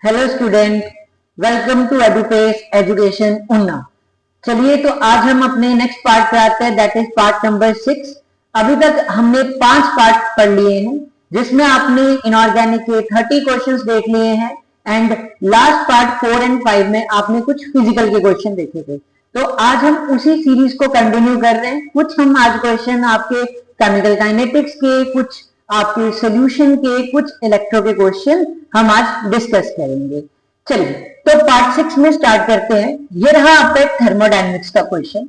Hello student, welcome to Edupace education उन्ना। चलिए तो आज हम अपने नेक्स्ट पार्ट पे आते हैं, दैट इज पार्ट नंबर 6। अभी तक हमने 5 पार्ट पढ़ लिए हैं जिसमें आपने इनऑर्गेनिक के 30 क्वेश्चंस देख लिए हैं एंड लास्ट पार्ट 4 एंड 5 में आपने कुछ फिजिकल के क्वेश्चन देखे थे। तो आज हम उसी सीरीज को कंटिन्यू कर रहे हैं। कुछ हम आज क्वेश्चन आपके केमिकल काइनेटिक्स के, कुछ आपके सॉल्यूशन के, कुछ इलेक्ट्रो के क्वेश्चन हम आज डिस्कस करेंगे। चलिए तो पार्ट 6 में स्टार्ट करते हैं। ये रहा आपका थर्मोडायनेमिक्स का क्वेश्चन,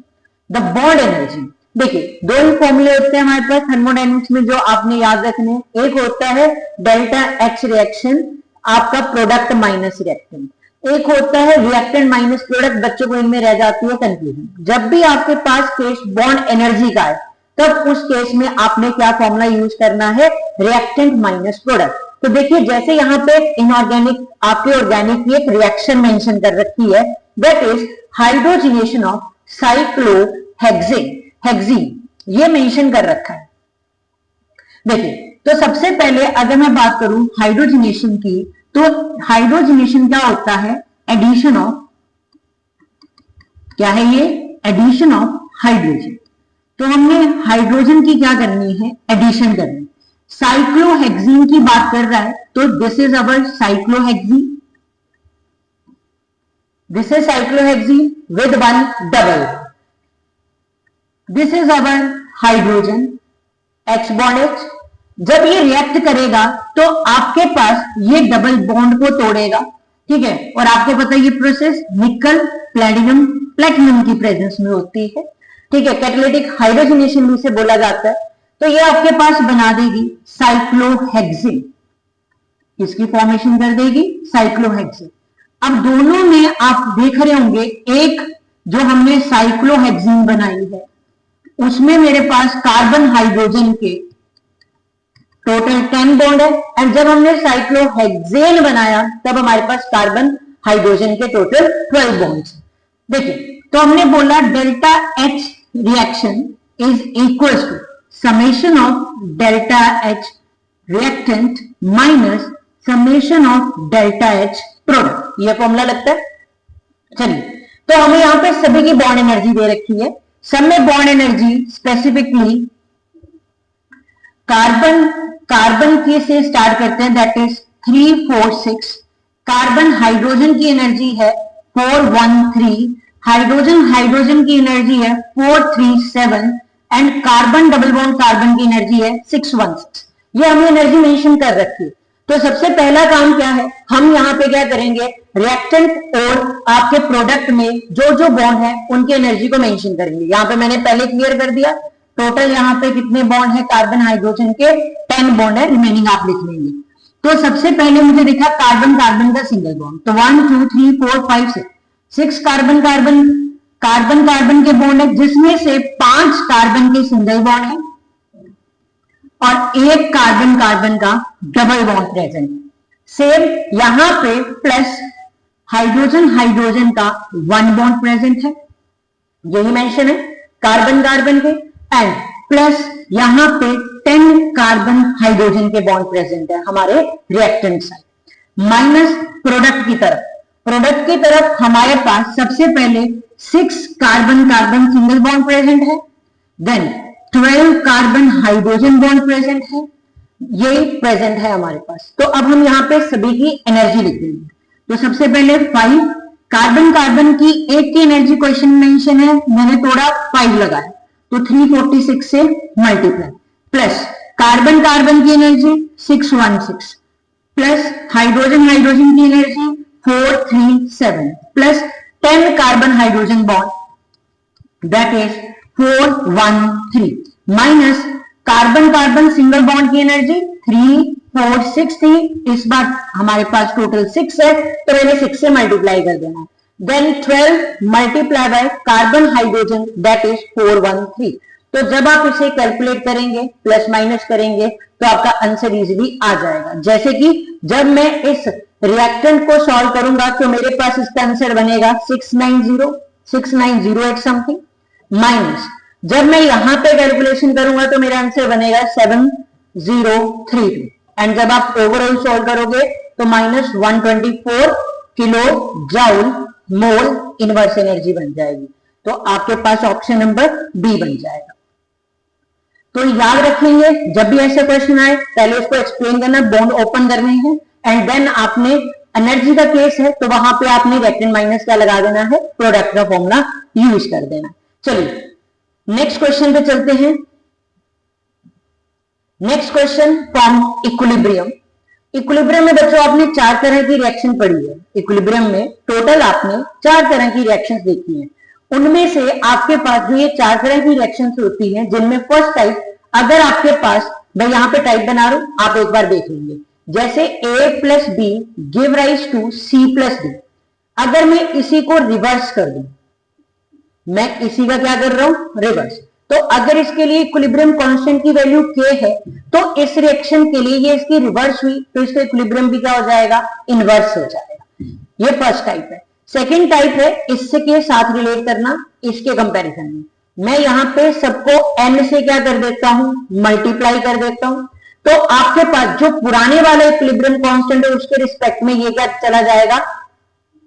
द बॉन्ड एनर्जी। देखिए दो ही फॉर्मूले होते हैं हमारे पास थर्मोडायनेमिक्स में जो आपने याद रखने हैं। एक होता है डेल्टा एच रिएक्शन, आपका प्रोडक्ट माइनस रिएक्टेंट। एक होता है रिएक्टेंट माइनस प्रोडक्ट। बच्चों को इनमें रह जाती है कंफ्यूजन। जब भी आपके पास केस बॉन्ड एनर्जी का है तब उस केस में आपने क्या फॉर्मूला यूज करना है, रिएक्टेंट माइनस प्रोडक्ट। तो देखिए जैसे यहाँ पे इनऑर्गेनिक आपके ऑर्गेनिक की एक रिएक्शन मेंशन कर रखी है, that is hydrogenation of cyclohexane. ये मेंशन कर रखा है। देखिए तो सबसे पहले अगर मैं बात करूं हाइड्रोजिनेशन की, तो हाइड्रोजिनेशन क्या होता है, एडिशन ऑफ, क्या है ये, एडिशन ऑफ हाइड्रोजन। तो हमने हाइड्रोजन की क्या करनी है, एडिशन करनी। साइक्लोहेक्सीन की बात कर रहा है तो this is our cyclohexene, this is cyclohexene with one double, this is our hydrogen H bond H। जब ये रिएक्ट करेगा तो आपके पास ये डबल बॉन्ड को तोड़ेगा, ठीक है। और आपको पता है ये प्रोसेस निकल प्लैटिनम प्लेटिनम की प्रेजेंस में होती है, ठीक है। कैटालिटिक हाइड्रोजनेशन भी इसे बोला जाता है। तो ये आपके पास बना देगी साइक्लोहेक्सेन, इसकी फॉर्मेशन कर देगी साइक्लोहेक्सेन। अब दोनों में आप देख रहे होंगे, एक जो हमने साइक्लोहेक्सेन बनाई है उसमें मेरे पास कार्बन हाइड्रोजन के टोटल 10 बॉन्ड है, एंड जब हमने साइक्लोहेक्सेन बनाया तब हमारे पास कार्बन हाइड्रोजन के टोटल 12 बॉन्ड्स। देखिए तो हमने बोला delta h reaction is equal to summation of delta h reactant minus summation of delta h product. यह फॉर्मूला लगता है। चलिए तो हमें यहां पे सभी की बॉन्ड एनर्जी दे रखी है। सब में बॉन्ड एनर्जी स्पेसिफिकली कार्बन की से स्टार्ट करते हैं, दैट इज 3 4 6। कार्बन हाइड्रोजन की एनर्जी है 413, हाइड्रोजन की एनर्जी है 437 and carbon double bond carbon की एनर्जी है 616। ये हमने एनर्जी मेंशन कर रखी है। तो सबसे पहला काम क्या है, हम यहाँ पे क्या करेंगे, रिएक्टेंट और आपके प्रोडक्ट में जो जो बॉन्ड है उनकी एनर्जी को मेंशन करेंगे। यहाँ पे मैंने पहले क्लियर कर दिया। टोटल यहाँ पे कितने बॉन्ड है कार्बन हाइड्रोजन के, 10 बॉन्ड है, रिमेनिंग आप लिख लेंगे। तो सबसे पहले मुझे दिखा कार्बन कार्बन का सिंगल बॉन्ड, तो 1 2 3 4 5 6 कार्बन कार्बन के बॉन्ड है, जिसमें से 5 कार्बन के सिंगल बॉन्ड है और एक कार्बन का डबल बॉन्ड प्रेजेंट है। सेम यहां पे प्लस हाइड्रोजन का 1 बॉन्ड प्रेजेंट है, यही मेंशन है कार्बन के, एंड प्लस यहां पे 10 कार्बन हाइड्रोजन के बॉन्ड प्रेजेंट है हमारे रिएक्टेंट साइड। माइनस प्रोडक्ट की तरफ हमारे पास सबसे पहले 6 कार्बन सिंगल बॉन्ड प्रेजेंट है, then 12 carbon hydrogen bond present है, ये प्रेजेंट है हमारे पास। तो अब हम यहाँ पे सभी की एनर्जी लिख देंगे। तो सबसे पहले 5 कार्बन की एक की एनर्जी क्वेश्चन मेंशन है, मैंने थोड़ा 5 लगाया तो 346 से मल्टीप्लाई, प्लस कार्बन की एनर्जी 616 प्लस हाइड्रोजन की energy 437 plus 10 carbon hydrogen bond that is 413 minus carbon single bond की एनर्जी 3 4 6 थी, इस बार हमारे पास टोटल 6 है तो मैंने 6 से मल्टीप्लाई कर देना। Then 12 multiply by carbon hydrogen that is 413। तो जब आप इसे कैलकुलेट करेंगे प्लस माइनस करेंगे तो आपका आंसर इजीली आ जाएगा। जैसे कि जब मैं इस रिएक्टेंट को सॉल्व करूंगा तो मेरे पास इसका आंसर बनेगा 6908 समथिंग, माइनस जब मैं यहां पे कैलकुलेशन करूंगा तो मेरा आंसर बनेगा 7032, एंड जब आप ओवरऑल सॉल्व करोगे तो -124 kilo joule mole inverse energy बन जाएगी। तो आपके पास ऑप्शन नंबर बी बन जाएगा। तो याद रखेंगे जब भी ऐसे क्वेश्चन आए पहले उसको एक्सप्लेन करना, बॉन्ड ओपन करने हैं एंड देन आपने एनर्जी का केस है तो वहां पे आपने रेक्टेन माइनस क्या लगा देना है, प्रोडक्ट का फॉर्मूला यूज कर देना। चलिए नेक्स्ट क्वेश्चन पे चलते हैं। Next question from equilibrium. Equilibrium में बच्चों आपने 4 तरह की रिएक्शन पढ़ी है। इक्विलिब्रियम में टोटल आपने 4 तरह की रिएक्शंस देखी हैं। उनमें से आपके पास जो ये 4 तरह की रिएक्शंस होती हैं, जिनमें फर्स्ट टाइप, अगर आपके पास, मैं यहां पे टाइप बना रहा हूं, आप एक बार देख लेंगे, जैसे A plus b give rise to C plus d. अगर मैं इसी को रिवर्स कर दूं, मैं इसी का क्या कर रहा हूं, रिवर्स, तो अगर इसके लिए इक्विलिब्रियम कांस्टेंट की वैल्यू K है तो इस रिएक्शन के लिए ये इसकी रिवर्स हुई तो इसका इक्विलिब्रियम भी क्या हो जाएगा, इनवर्स हो जाएगा। ये फर्स्ट टाइप है। सेकेंड टाइप है इससे के साथ रिलेट करना, इसके कंपैरिजन में मैं यहां पे सबको n से क्या कर देता हूं, मल्टीप्लाई कर देता हूं, तो आपके पास जो पुराने वाले इक्विलिब्रियम कांस्टेंट है उसके रिस्पेक्ट में ये क्या चला जाएगा,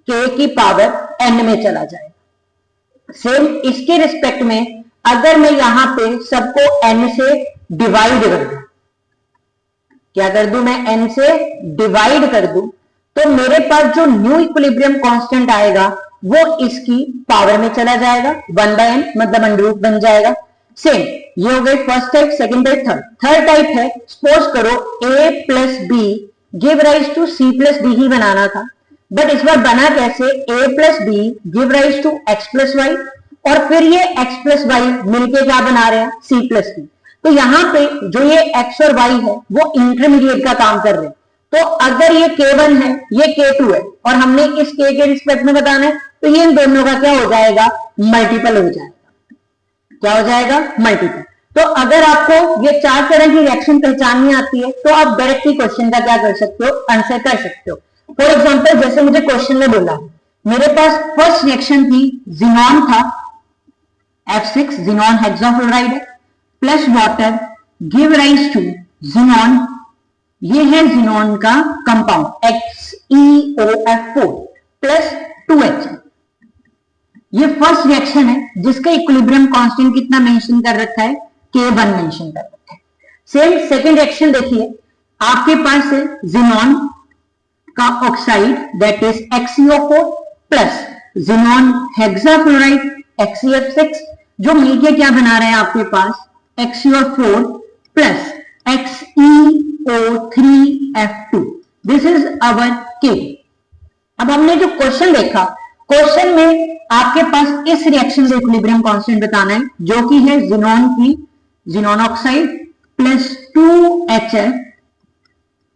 k की पावर n में चला जाएगा। सेम इसके रिस्पेक्ट में अगर मैं यहां पे सबको n से डिवाइड कर दूं, क्या कर दूं, मैं n से डिवाइड कर दूं, तो मेरे पास जो न्यू इक्विलिब्रियम कांस्टेंट आएगा वो इसकी पावर में चला जाएगा, 1/n मतलब अंडर रूट बन जाएगा। सेम ये हो गई first type. Second type, third type है, सपोज करो a plus b give rise to C plus d ही बनाना था, बट इस बार बना कैसे, a plus b give rise to x plus y, और फिर ये x प्लस वाई मिलके क्या बना रहे हैं, C प्लस डी। तो यहां पे जो ये x और y है वो इंटरमीडिएट का काम कर रहे हैं। तो अगर ये K1 है, ये K2 है, और हमने इस K के रिस्पेक्ट में बताना है, तो ये इन दोनों का क्या हो जाएगा, मल्टीपल हो जाएगा। क्या हो जाएगा, मल्टीपल। तो अगर आपको ये 4 तरह की रिएक्शन पहचाननी आती है तो आप डायरेक्टली क्वेश्चन का क्या कर सकते हो, आंसर कर सकते हो। फॉर एग्जाम्पल जैसे मुझे क्वेश्चन में बोला, मेरे पास फर्स्ट रिएक्शन थी, जिनॉन था, F6 xenon hexafluoride plus water give rise to xenon, ये है जिनॉन का कंपाउंड XeOF4 प्लस 2H। ये फर्स्ट रिएक्शन है जिसका इक्विलिब्रियम कांस्टेंट कितना मेंशन कर रखा है, K1 मेंशन कर रखा है। सेम सेकंड रिएक्शन देखिए, आपके पास है जिनॉन का oxide that is XeO4 plus xenon hexafluoride XeF6, जो मिलके क्या बना रहे हैं आपके पास, XeO4 plus XeO3F2। This is our K। अब हमने जो क्वेश्चन देखा, क्वेश्चन में आपके पास इस रिएक्शन का इक्विलिब्रियम कांस्टेंट बताना है जो कि है जिनॉन की, xenon oxide plus 2HF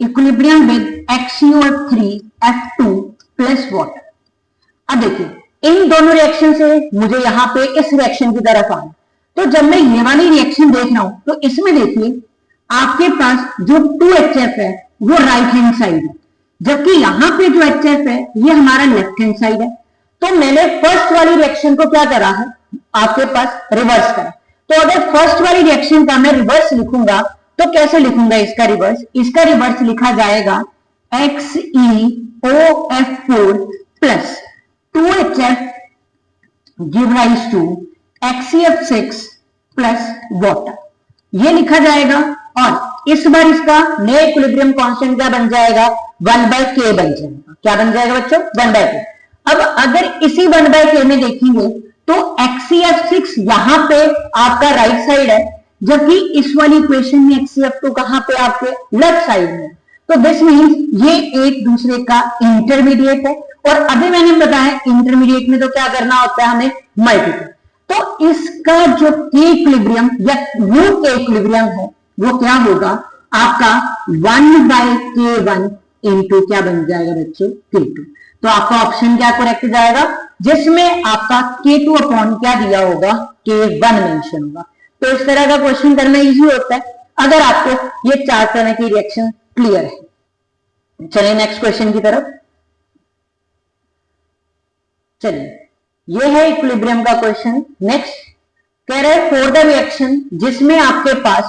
equilibrium with XeO3F2 plus water. अब देखिए इन दोनों रिएक्शन से मुझे यहां पे इस रिएक्शन की तरफ आना, तो जब मैं ये वाली रिएक्शन देख रहा हूं तो इसमें देखिए आपके पास जो 2HF है वो राइट हैंड साइड है, जबकि यहां पे जो HF है ये हमारा लेफ्ट हैंड साइड है। तो मैंने फर्स्ट वाली रिएक्शन को क्या करा है, आपके पास रिवर्स करा। तो अगर फर्स्ट वाली रिएक्शन का मैं रिवर्स लिखूंगा तो कैसे लिखूंगा इसका रिवर्स, इसका रिवर्स लिखा जाएगा XeOF4 plus 2HF give rise to XeF6 plus water, ये लिखा जाएगा। और इस बार इसका नया इक्विलिब्रियम कांस्टेंट क्या बन जाएगा, 1/k बन जाएगा। क्या बन जाएगा बच्चों, 1/k। अब अगर इसी 1/k में देखेंगे तो XeF6 यहां पे आपका राइट साइड है, जबकि इस वाली इक्वेशन में XeF2 कहां पे आपके लेफ्ट साइड में। तो दिस मीन्स ये एक दूसरे का इंटरमीडिएट है, और अभी मैंने बताया इंटरमीडिएट में तो क्या करना होता है हमें, मल्टीपल। तो इसका जो K इक्विलिब्रियम या न्यू K इक्विलिब्रियम है वो क्या होगा आपका 1/K1 इंटू क्या बन जाएगा बच्चों, K2। तो आपका ऑप्शन क्या करेक्ट जाएगा, जिसमें आपका K2 अपॉन क्या दिया होगा, K1 मेंशन होगा। तो इस तरह का क्वेश्चन करना इजी होता है अगर आपको ये 4 तरह की रिएक्शन क्लियर है। चलिए नेक्स्ट क्वेश्चन की तरफ चलिए, ये है इक्विलिब्रियम का क्वेश्चन। नेक्स्ट कह रहे हैं फॉर द रिएक्शन जिसमें आपके पास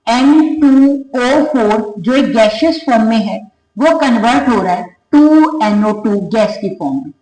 N2O4 जो एक गैसियस फॉर्म में है वो कन्वर्ट हो रहा है 2NO2 गैस की फॉर्म में।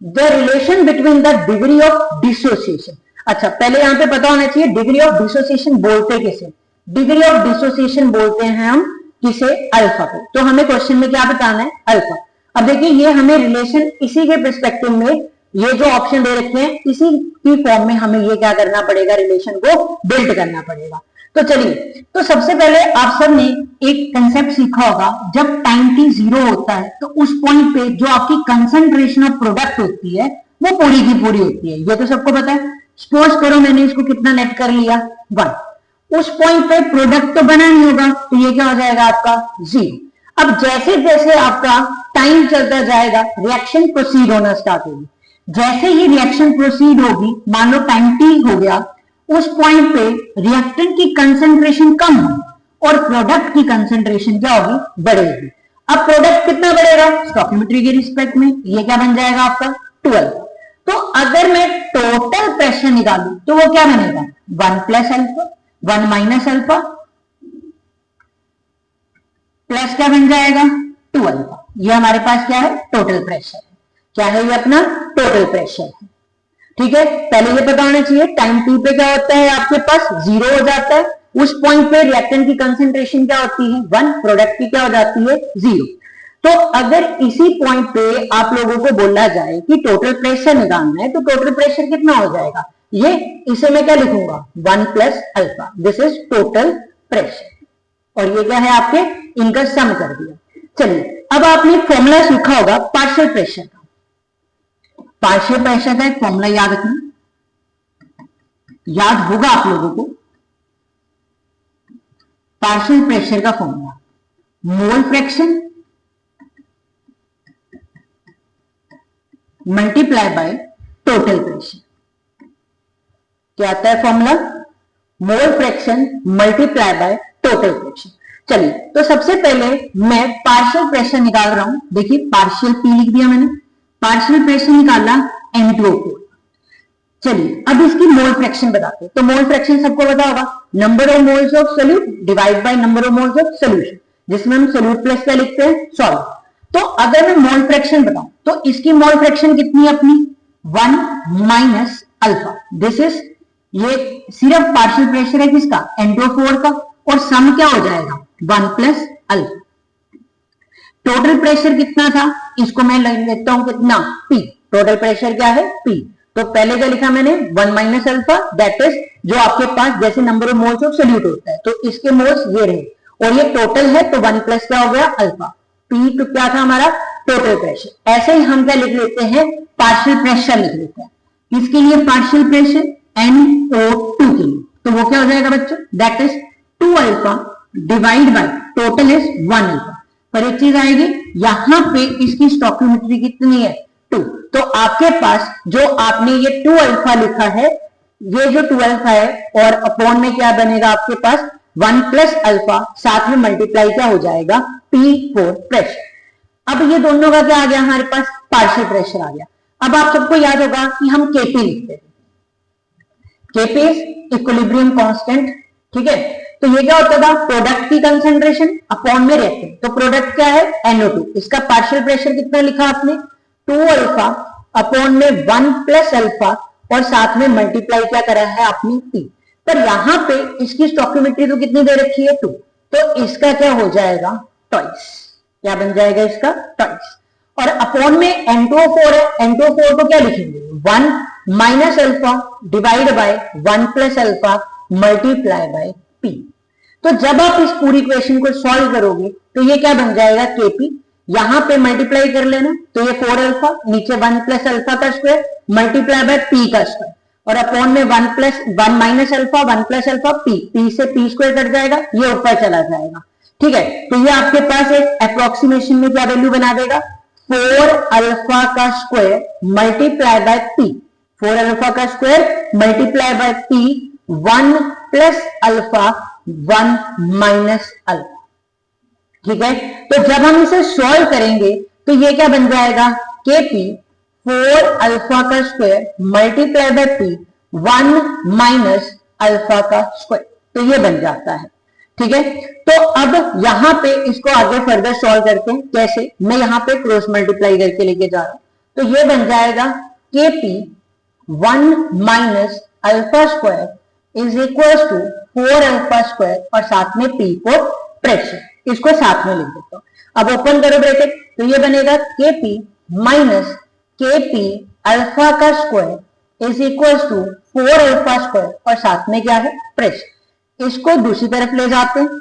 The relation between the degree of dissociation, अच्छा पहले यहां पे पता होना चाहिए डिग्री ऑफ डिसोसिएशन बोलते किसे, डिग्री ऑफ डिसोसिएशन बोलते हैं हम किसे, अल्फा को। तो हमें क्वेश्चन में क्या बताना है, अल्फा। अब देखिए ये हमें रिलेशन इसी के पर्सपेक्टिव में ये जो ऑप्शन दे रखे हैं इसी की फॉर्म में हमें ये क्या करना पड़ेगा, रिलेशन को बिल्ड करना पड़ेगा। तो चलिए, तो सबसे पहले आप सब ने एक कंसेप्ट सीखा होगा, जब टाइम t 0 होता है तो उस पॉइंट पे जो आपकी कंसंट्रेशन ऑफ प्रोडक्ट होती है वो पूरी की पूरी होती है, ये तो सबको पता है। सपोज करो मैंने इसको कितना नेट कर लिया 1, उस पॉइंट पे प्रोडक्ट तो बना नहीं होगा, तो ये क्या हो जाएगा आपका 0। अब जैसे जैसे आपका टाइम चलता जाएगा रिएक्शन प्रोसीड होना स्टार्ट होगी। जैसे ही रिएक्शन प्रोसीड होगी, मान लो टाइम t हो गया, उस पॉइंट पे रिएक्टेंट की कंसंट्रेशन कम हो और प्रोडक्ट की कंसंट्रेशन क्या होगी, बढ़ेगी। अब प्रोडक्ट कितना बढ़ेगा, स्टोइकियोमेट्री के रिस्पेक्ट में ये क्या बन जाएगा आपका 12। तो अगर मैं टोटल प्रेशर निकालूं तो वो क्या बनेगा 1 plus alpha, 1 minus alpha plus क्या बन जाएगा 2 अल्फा। ये हमारे पास क्या है, टोटल प्रेशर है। क्या है ये अपना टोटल प्रेशर है, ठीक है। पहले ये पता होना चाहिए टाइम t पे क्या होता है, आपके पास 0 हो जाता है, उस पॉइंट पे रिएक्टेंट की कंसंट्रेशन क्या होती है 1, प्रोडक्ट की क्या हो जाती है 0। तो अगर इसी पॉइंट पे आप लोगों को बोला जाए कि टोटल प्रेशर निकालना है, तो टोटल प्रेशर कितना हो जाएगा, ये इसे मैं क्या लिखूंगा 1 plus alpha, this is total pressure, और ये क्या है आपके इनका सम कर दिया। चलिए अब आपने फॉर्मूला सीखा होगा पार्शियल प्रेशर का, पार्शियल प्रेशर का एक फॉर्मूला याद रखना, याद होगा आप लोगों को। पार्शियल प्रेशर का formula mole fraction multiply by total pressure. क्या आता है formula, mole fraction multiply by total pressure. चलिए तो सबसे पहले मैं पार्शियल प्रेशर निकाल रहा हूं, देखिए पार्शियल पी लिख दिया मैंने, पार्शियल प्रेशर निकाला N2O4। चलिए अब इसकी मोल फ्रैक्शन बताते हैं। तो मोल फ्रैक्शन सबको पता होगा, number of moles of solute divide by number of moles of solution, जिसमें हम सोल्यूट प्लस क्या लिखते हैं सॉल्व। तो अगर मैं मोल फ्रैक्शन बताऊं तो इसकी मोल फ्रैक्शन कितनी है अपनी 1 माइनस अल्फा, दिस इज ये सिर्फ पार्शियल प्रेशर है किसका N2O4 का, और सम क्या हो जाएगा 1 प्लस अल्फा। टोटल प्रेशर कितना था, इसको मैं लिखता हूं कितना P, टोटल प्रेशर क्या है P। तो पहले क्या लिखा मैंने 1 माइनस अल्फा, दैट इज जो आपके पास जैसे number of moles of solute होता है, तो इसके मोल्स ये रहे, और ये टोटल है तो 1 प्लस क्या हो गया अल्फा, P तो क्या था हमारा टोटल प्रेशर। ऐसे ही हम क्या लिख लेते हैं पार्शियल प्रेशर लिख लेते हैं, किसके लिए पार्शियल प्रेशर NO2 के लिए, तो वो क्या हो जाएगा बच्चों, that is 2 alpha divide by total is 1 alpha. पर एक चीज आएगी, यहां पे इसकी स्टोइकियोमेट्री कितनी है 2, तो आपके पास जो आपने ये 2 अल्फा लिखा है, ये जो 2 अल्फा है, और अपॉन में क्या बनेगा आपके पास 1 प्लस अल्फा, साथ में मल्टीप्लाई क्या हो जाएगा P4 प्रेशर। अब ये दोनों का क्या आ गया हमारे पास पार्शियल प्रेशर आ गया। अब आप सबको याद होगा कि हम Kp लिखते थे, Kp इज इक्विलिब्रियम कांस्टेंट, ठीक है। तो ये क्या होता था प्रोडक्ट की कंसंट्रेशन अपॉन में रिएक्टेंट, तो प्रोडक्ट क्या है NO2, इसका पार्शियल प्रेशर कितना लिखा आपने 2 अल्फा अपॉन में 1 प्लस अल्फा, और साथ में मल्टीप्लाई क्या करा है आपने P। पर यहां पे इसकी स्टोइकियोमेट्री तो कितनी दे रखी है 2, तो इसका क्या हो जाएगा ट्वाइस, क्या बन जाएगा इसका ट्वाइस। और अपॉन में N2O4 है, N2O4 को क्या लिखेंगे 1 minus alpha divide by 1 plus alpha multiply by P। तो जब आप इस पूरी इक्वेशन को सॉल्व करोगे तो ये क्या बन जाएगा Kp, यहां पे मल्टीप्लाई कर लेना, तो ये 4 अल्फा, नीचे 1 प्लस अल्फा का स्क्वायर मल्टीप्लाई बाय P का स्क्वायर, और अपॉन में 1 minus alpha 1 plus alpha P से P स्क्वायर कट जाएगा, ये ऊपर चला जाएगा, ठीक है। तो ये आपके पास एक अप्रोक्सीमेशन में क्या वैल्यू बना देगा 4 अल्फा का square multiply by P, 4 alpha का square multiply by P 1 plus alpha 1 minus alpha, ठीक है। तो जब हम इसे सॉल्व करेंगे तो ये क्या बन जाएगा Kp 4 अल्फा का square multiply by P 1 minus alpha का स्क्वायर, तो ये बन जाता है, ठीक है, तो अब यहां पे इसको आगे फर्दर सॉल्व करते हैं। कैसे? मैं यहां पे क्रॉस मल्टीप्लाई करके लेके जा रहा हूं, तो ये बन जाएगा KP 1 minus alpha square is equal to 4 alpha square और साथ में P फॉर प्रेशर, इसको साथ में लिख देता हूं। अब ओपन करो ब्रैकेट, तो ये बनेगा KP माइनस KP अल्फा का square is equal to 4 alpha square और साथ में क्या है? प्रेशर। इसको दूसरी तरफ ले जाते हैं,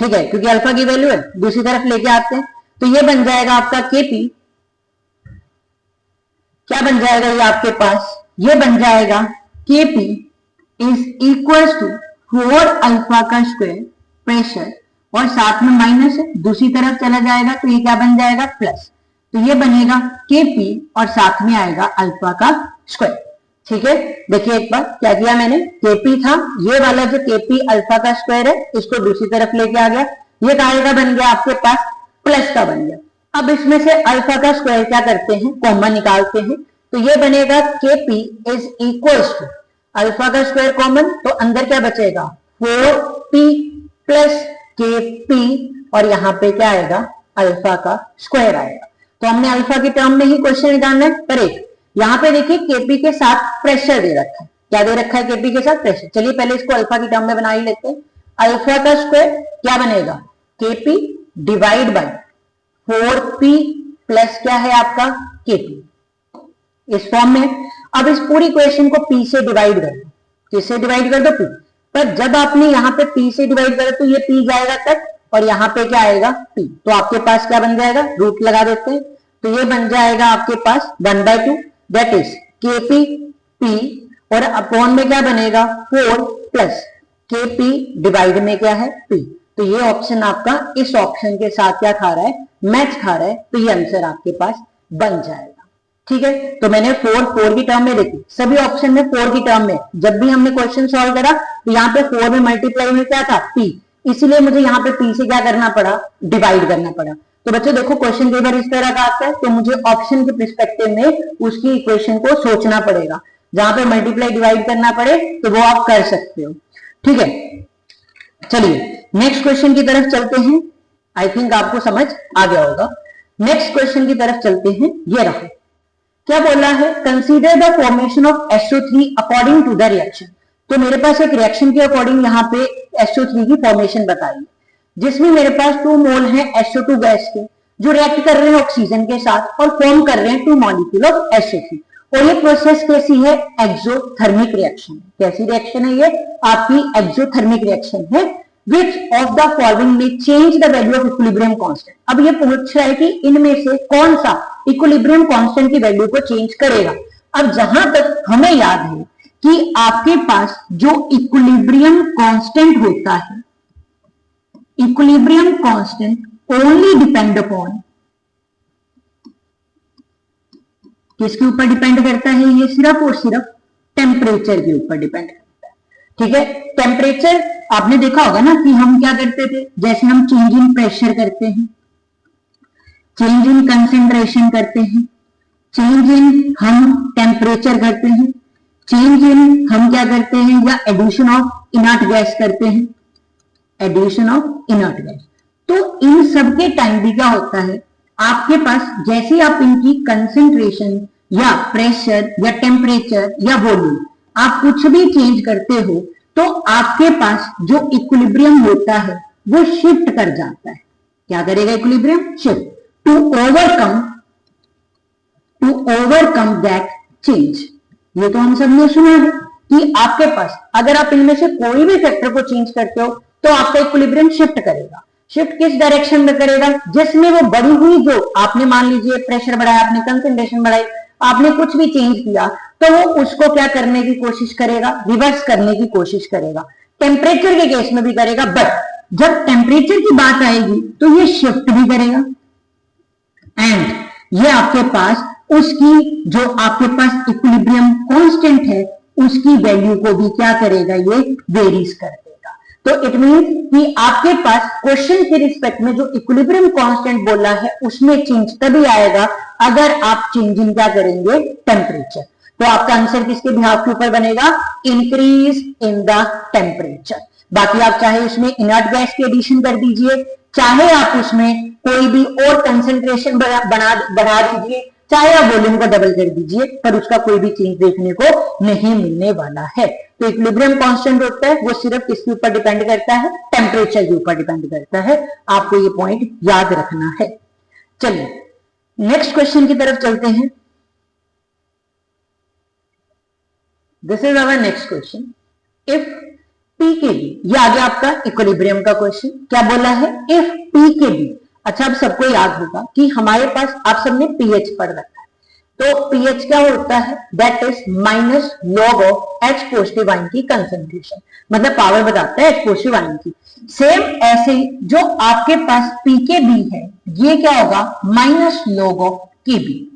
ठीक है, क्योंकि अल्फा की वैल्यू है, दूसरी तरफ लेके आते हैं, तो ये बन जाएगा आपका KP, क्या बन जाएगा ये आपके पास? ये बन जाएगा KP is equal to 4 alpha का स्क्वायर प्रेशर और साथ में माइनस है, दूसरी तरफ चला जाएगा तो ये क्या बन जाएगा? प्लस। तो ये बनेगा KP और साथ में आएगा अल्फा का स्क्वायर। ठीक है, देखिए एक बार क्या किया मैंने, KP था, ये वाला जो KP अल्फा का स्क्वायर है इसको दूसरी तरफ लेके आ गया, ये का बन गया आपके पास? प्लस का बन गया। अब इसमें से अल्फा का स्क्वायर क्या करते हैं? कॉमन निकालते हैं, तो ये बनेगा KP is equal to alpha का स्क्वायर कॉमन, तो अंदर क्या बचेगा? 4P प्लस KP और यहाँ पे क्या आएगा? अल्फा का स्क्वायर आएगा। तो हमने अल्फा की टर्म में ही क्वेश्चन निकालना है। पर एक यहाँ पे देखिए KP के साथ प्रेशर दे रखा है, क्या दे रखा है? KP के साथ प्रेशर। चलिए पहले इसको अल्फा की टर्म में बना ही लेते हैं। अल्फा का स्क्वायर क्या बनेगा? KP divide by 4P plus क्या है आपका? KP, इस फॉर्म में। अब इस पूरी क्वेश्चन को P से डिवाइड कर दो, किससे डिवाइड कर दो? P। पर जब आपने यहाँ पे P से डिवाइड करा तो ये P जाएगा कट और यहाँ पे क्या आएगा? P। तो आपके पास क्या बन जाएगा? रूट लगा देते हैं, तो ये बन जाएगा आपके पास 1/2, दैट इज KP P और अपॉन में क्या बनेगा? 4 प्लस KP डिवाइड में क्या है? P। तो ये ऑप्शन आपका इस ऑप्शन के साथ क्या खा रहा है? मैच खा रहा है, तो ये आंसर आपके पास बन जाएगा। ठीक है, तो मैंने 4 की टर्म में देखी, सभी ऑप्शन में 4 की टर्म में जब भी हमने क्वेश्चन सॉल्व करा तो यहाँ पे 4 में मल्टीप्लाई में क्या था? P, इसीलिए मुझे यहाँ पे P से क्या करना पड़ा? डिवाइड करना पड़ा। तो बच्चों देखो क्वेश्चन कई बार इस तरह का आता है, तो मुझे ऑप्शन के पर्सपेक्टिव में उसकी इक्वेशन को सोचना पड़ेगा, जहां पे मल्टीप्लाई डिवाइड करना पड़े तो वो आप कर सकते हो। ठीक है, चलिए नेक्स्ट क्वेश्चन की तरफ चलते हैं। आई थिंक आपको समझ आ गया होगा। नेक्स्ट क्वेश्चन की तरफ चलते हैं। ये रखो, क्या बोला है? Consider the formation of SO3 according to the reaction. तो मेरे पास एक रिएक्शन के अकॉर्डिंग यहाँ पे SO3 की फॉर्मेशन बताई है, जिसमें मेरे पास 2 मोल है SO2 गैस के, जो रिएक्ट कर रहे हैं ऑक्सीजन के साथ और फॉर्म कर रहे हैं 2 मॉलिक्यूल ऑफ SO3। और ये प्रोसेस कैसी है? Exothermic reaction. कैसी रिएक्शन है ये? आपकी एक्सोथर्मिक रिएक्शन है। Which of the following may change the value of equilibrium constant? अब ये पूछ रहा है कि इनमें से कौन सा इक्विलिब्रियम कांस्टेंट की वैल्यू को चेंज करेगा। अब जहां तक हमें याद है कि आपके पास जो इक्विलिब्रियम कांस्टेंट होता है, equilibrium constant only depend upon, किसके ऊपर डिपेंड करता है? ये सिर्फ और सिर्फ टेम्परेचर के ऊपर डिपेंड करता है। ठीक है, टेम्परेचर आपने देखा होगा ना कि हम क्या करते थे, जैसे हम चेंज इन प्रेशर करते हैं, चेंज इन कंसेंट्रेशन करते हैं, चेंज इन हम टेम्परेचर करते हैं, चेंज इन हम क्या करते हैं, या एडिशन ऑफ इनर्ट गैस करते हैं, एडिशन ऑफ इनर्ट गैस। तो इन सब के टाइम भी क्या होता है, आपके पास जैसे आप इनकी कंसेंट्रेशन या प्रेशर या टेम्परेचर या वॉल्यूम आप कुछ भी चेंज करते हो तो आपके पास जो इक्विलिब्रियम होता है वो शिफ्ट कर जाता है। क्या करेगा equilibrium? Shift to overcome that change. ये तो हम सब ने सुना है कि आपके पास अगर आप इनमें से कोई भी फैक्टर को चेंज करते हो तो आपका इक्विलिब्रियम शिफ्ट करेगा। शिफ्ट किस डायरेक्शन में करेगा? जिसमें वो बढ़ी हुई, जो आपने मान लीजिए प्रेशर बढ़ाया, आपने कंसेंट्रेशन बढ़ाई, आपने कुछ भी चेंज किया तो वो उसको क्या करने की कोशिश करेगा? रिवर्स करने की कोशिश करेगा। टेम्परेचर के केस में भी करेगा, बट जब टेम्परेचर की बात आएगी तो ये शिफ्ट भी करेगा एंड ये आपके पास उसकी जो आपके पास इक्विलिब्रियम कांस्टेंट है उसकी वैल्यू को भी क्या करेगा? ये वेरीज कर देगा। तो इट मीन कि आपके पास क्वेश्चन के रिस्पेक्ट में जो इक्विलिब्रियम कांस्टेंट बोला है उसमें चेंज तभी आएगा अगर आप चेंज इन क्या करेंगे? टेम्परेचर। तो आपका आंसर किसके बिहाफ के ऊपर बनेगा? Increase in the temperature. बाकी आप चाहे उसमें इनर्ट गैस की एडिशन कर दीजिए, चाहे आप उसमें कोई भी और कंसेंट्रेशन बढ़ा दीजिए, चाहे आप वॉल्यूम को डबल कर दीजिए, पर उसका कोई भी चेंज देखने को नहीं मिलने वाला है। तो इक्विलिब्रियम कांस्टेंट होता है वो सिर्फ किसके ऊपर डिपेंड करता है, टेम्परेचर के ऊपर डिपेंड करता है। आपको ये पॉइंट याद रखना है। चलिए नेक्स्ट क्वेश्चन की तरफ चलते हैं। This is our next question. If p के बी, ये आ गया आपका इक्विलिब्रियम का क्वेश्चन। क्या बोला है, इफ पी के बी। अच्छा, अब सबको याद होगा कि हमारे पास आप सबने पीएच पढ़ रखा है, तो पीएच क्या होता है, that is minus log of H positive ion की कंसंट्रेशन, मतलब पावर बताता है एच पॉजिटिव आयन की। सेम ऐसे ही जो आपके पास पी के बी है, ये क्या होगा, माइनस लॉग ऑफ के बी।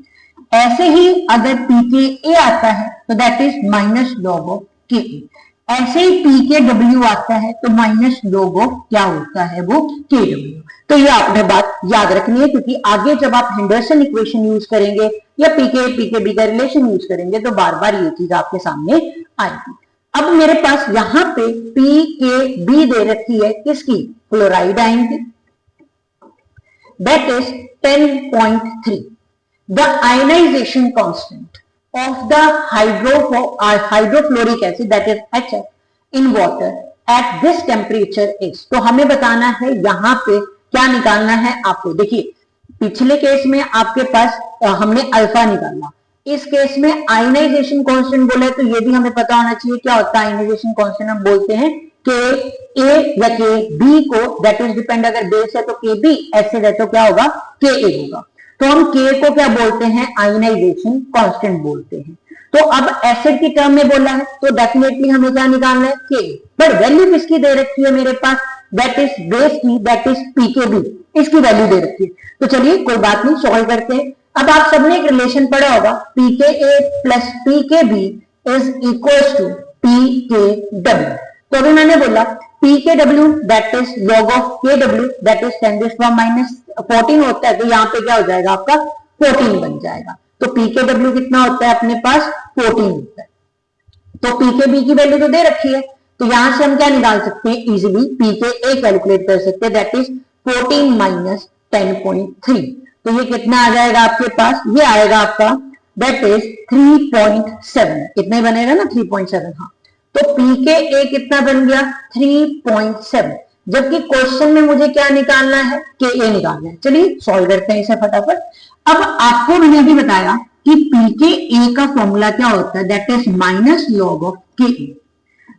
ऐसे ही अगर पी के ए आता है तो that is minus log of के ए। ऐसे ही पी के डब्ल्यू आता है तो माइनस लॉग ऑफ क्या होता है, वो के डब्ल्यू। तो ये आपने बात याद रखनी है, क्योंकि आगे जब आप हेंडरसन इक्वेशन यूज करेंगे या पी के बी का रिलेशन यूज करेंगे तो बार बार ये चीज आपके सामने आएगी। अब मेरे पास यहां पे पी के बी दे रखी है किसकी, क्लोराइड आयन की, that is 10.3। The ionization constant of the hydrofluoric acid, that is HF, in water at this temperature is। तो हमें बताना है यहां पे क्या निकालना है आपको। देखिए पिछले केस में आपके पास हमने अल्फा निकाला, इस केस में आयनाइजेशन कांस्टेंट बोला है, तो ये भी हमें पता होना चाहिए क्या होता है आयनाइजेशन कांस्टेंट। हम बोलते हैं के ए या के बी को, दैट इज डिपेंड, अगर बेस है तो के बी, एसिड है तो क्या होगा, के ए होगा। तो हम के को क्या बोलते हैं, आयनाइजेशन कांस्टेंट बोलते हैं। तो अब एसिड की टर्म में बोला है तो डेफिनेटली हमें क्या निकालना है, के। बट वैल्यू किसकी दे रखी है मेरे पास, दैट इज बेस की, दैट इज पी के बी, इसकी वैल्यू दे रखी है। तो चलिए कोई बात नहीं, सॉल्व करते हैं। अब आप सबने एक रिलेशन पढ़ा होगा, P K A plus P के B is equal to P K W. तो अभी मैंने बोला P K W that is log of K W, that is 10⁻⁻14 होता है, तो यहाँ पे क्या हो जाएगा आपका 14 बन जाएगा। तो पी के डब्ल्यू कितना होता है अपने पास, 14 होता है। तो पी के बी की वैल्यू तो दे रखी है, तो यहां से हम क्या निकाल सकते हैं, इजिली पी के ए कैलकुलेट कर सकते हैं, दैट इज 14 माइनस 10.3। तो ये कितना आ जाएगा आपके पास, ये आएगा आपका दैट इज 3.7, इतना ही बनेगा ना 3.7। हाँ, तो पी के ए कितना बन गया 3.7, जबकि क्वेश्चन में मुझे क्या निकालना है, के ए निकालना है। चलिए सॉल्व करते हैं इसे फटाफट। अब आपको मैंने अभी बताया कि पी के ए का फॉर्मूला क्या होता है, that is minus log of के ए।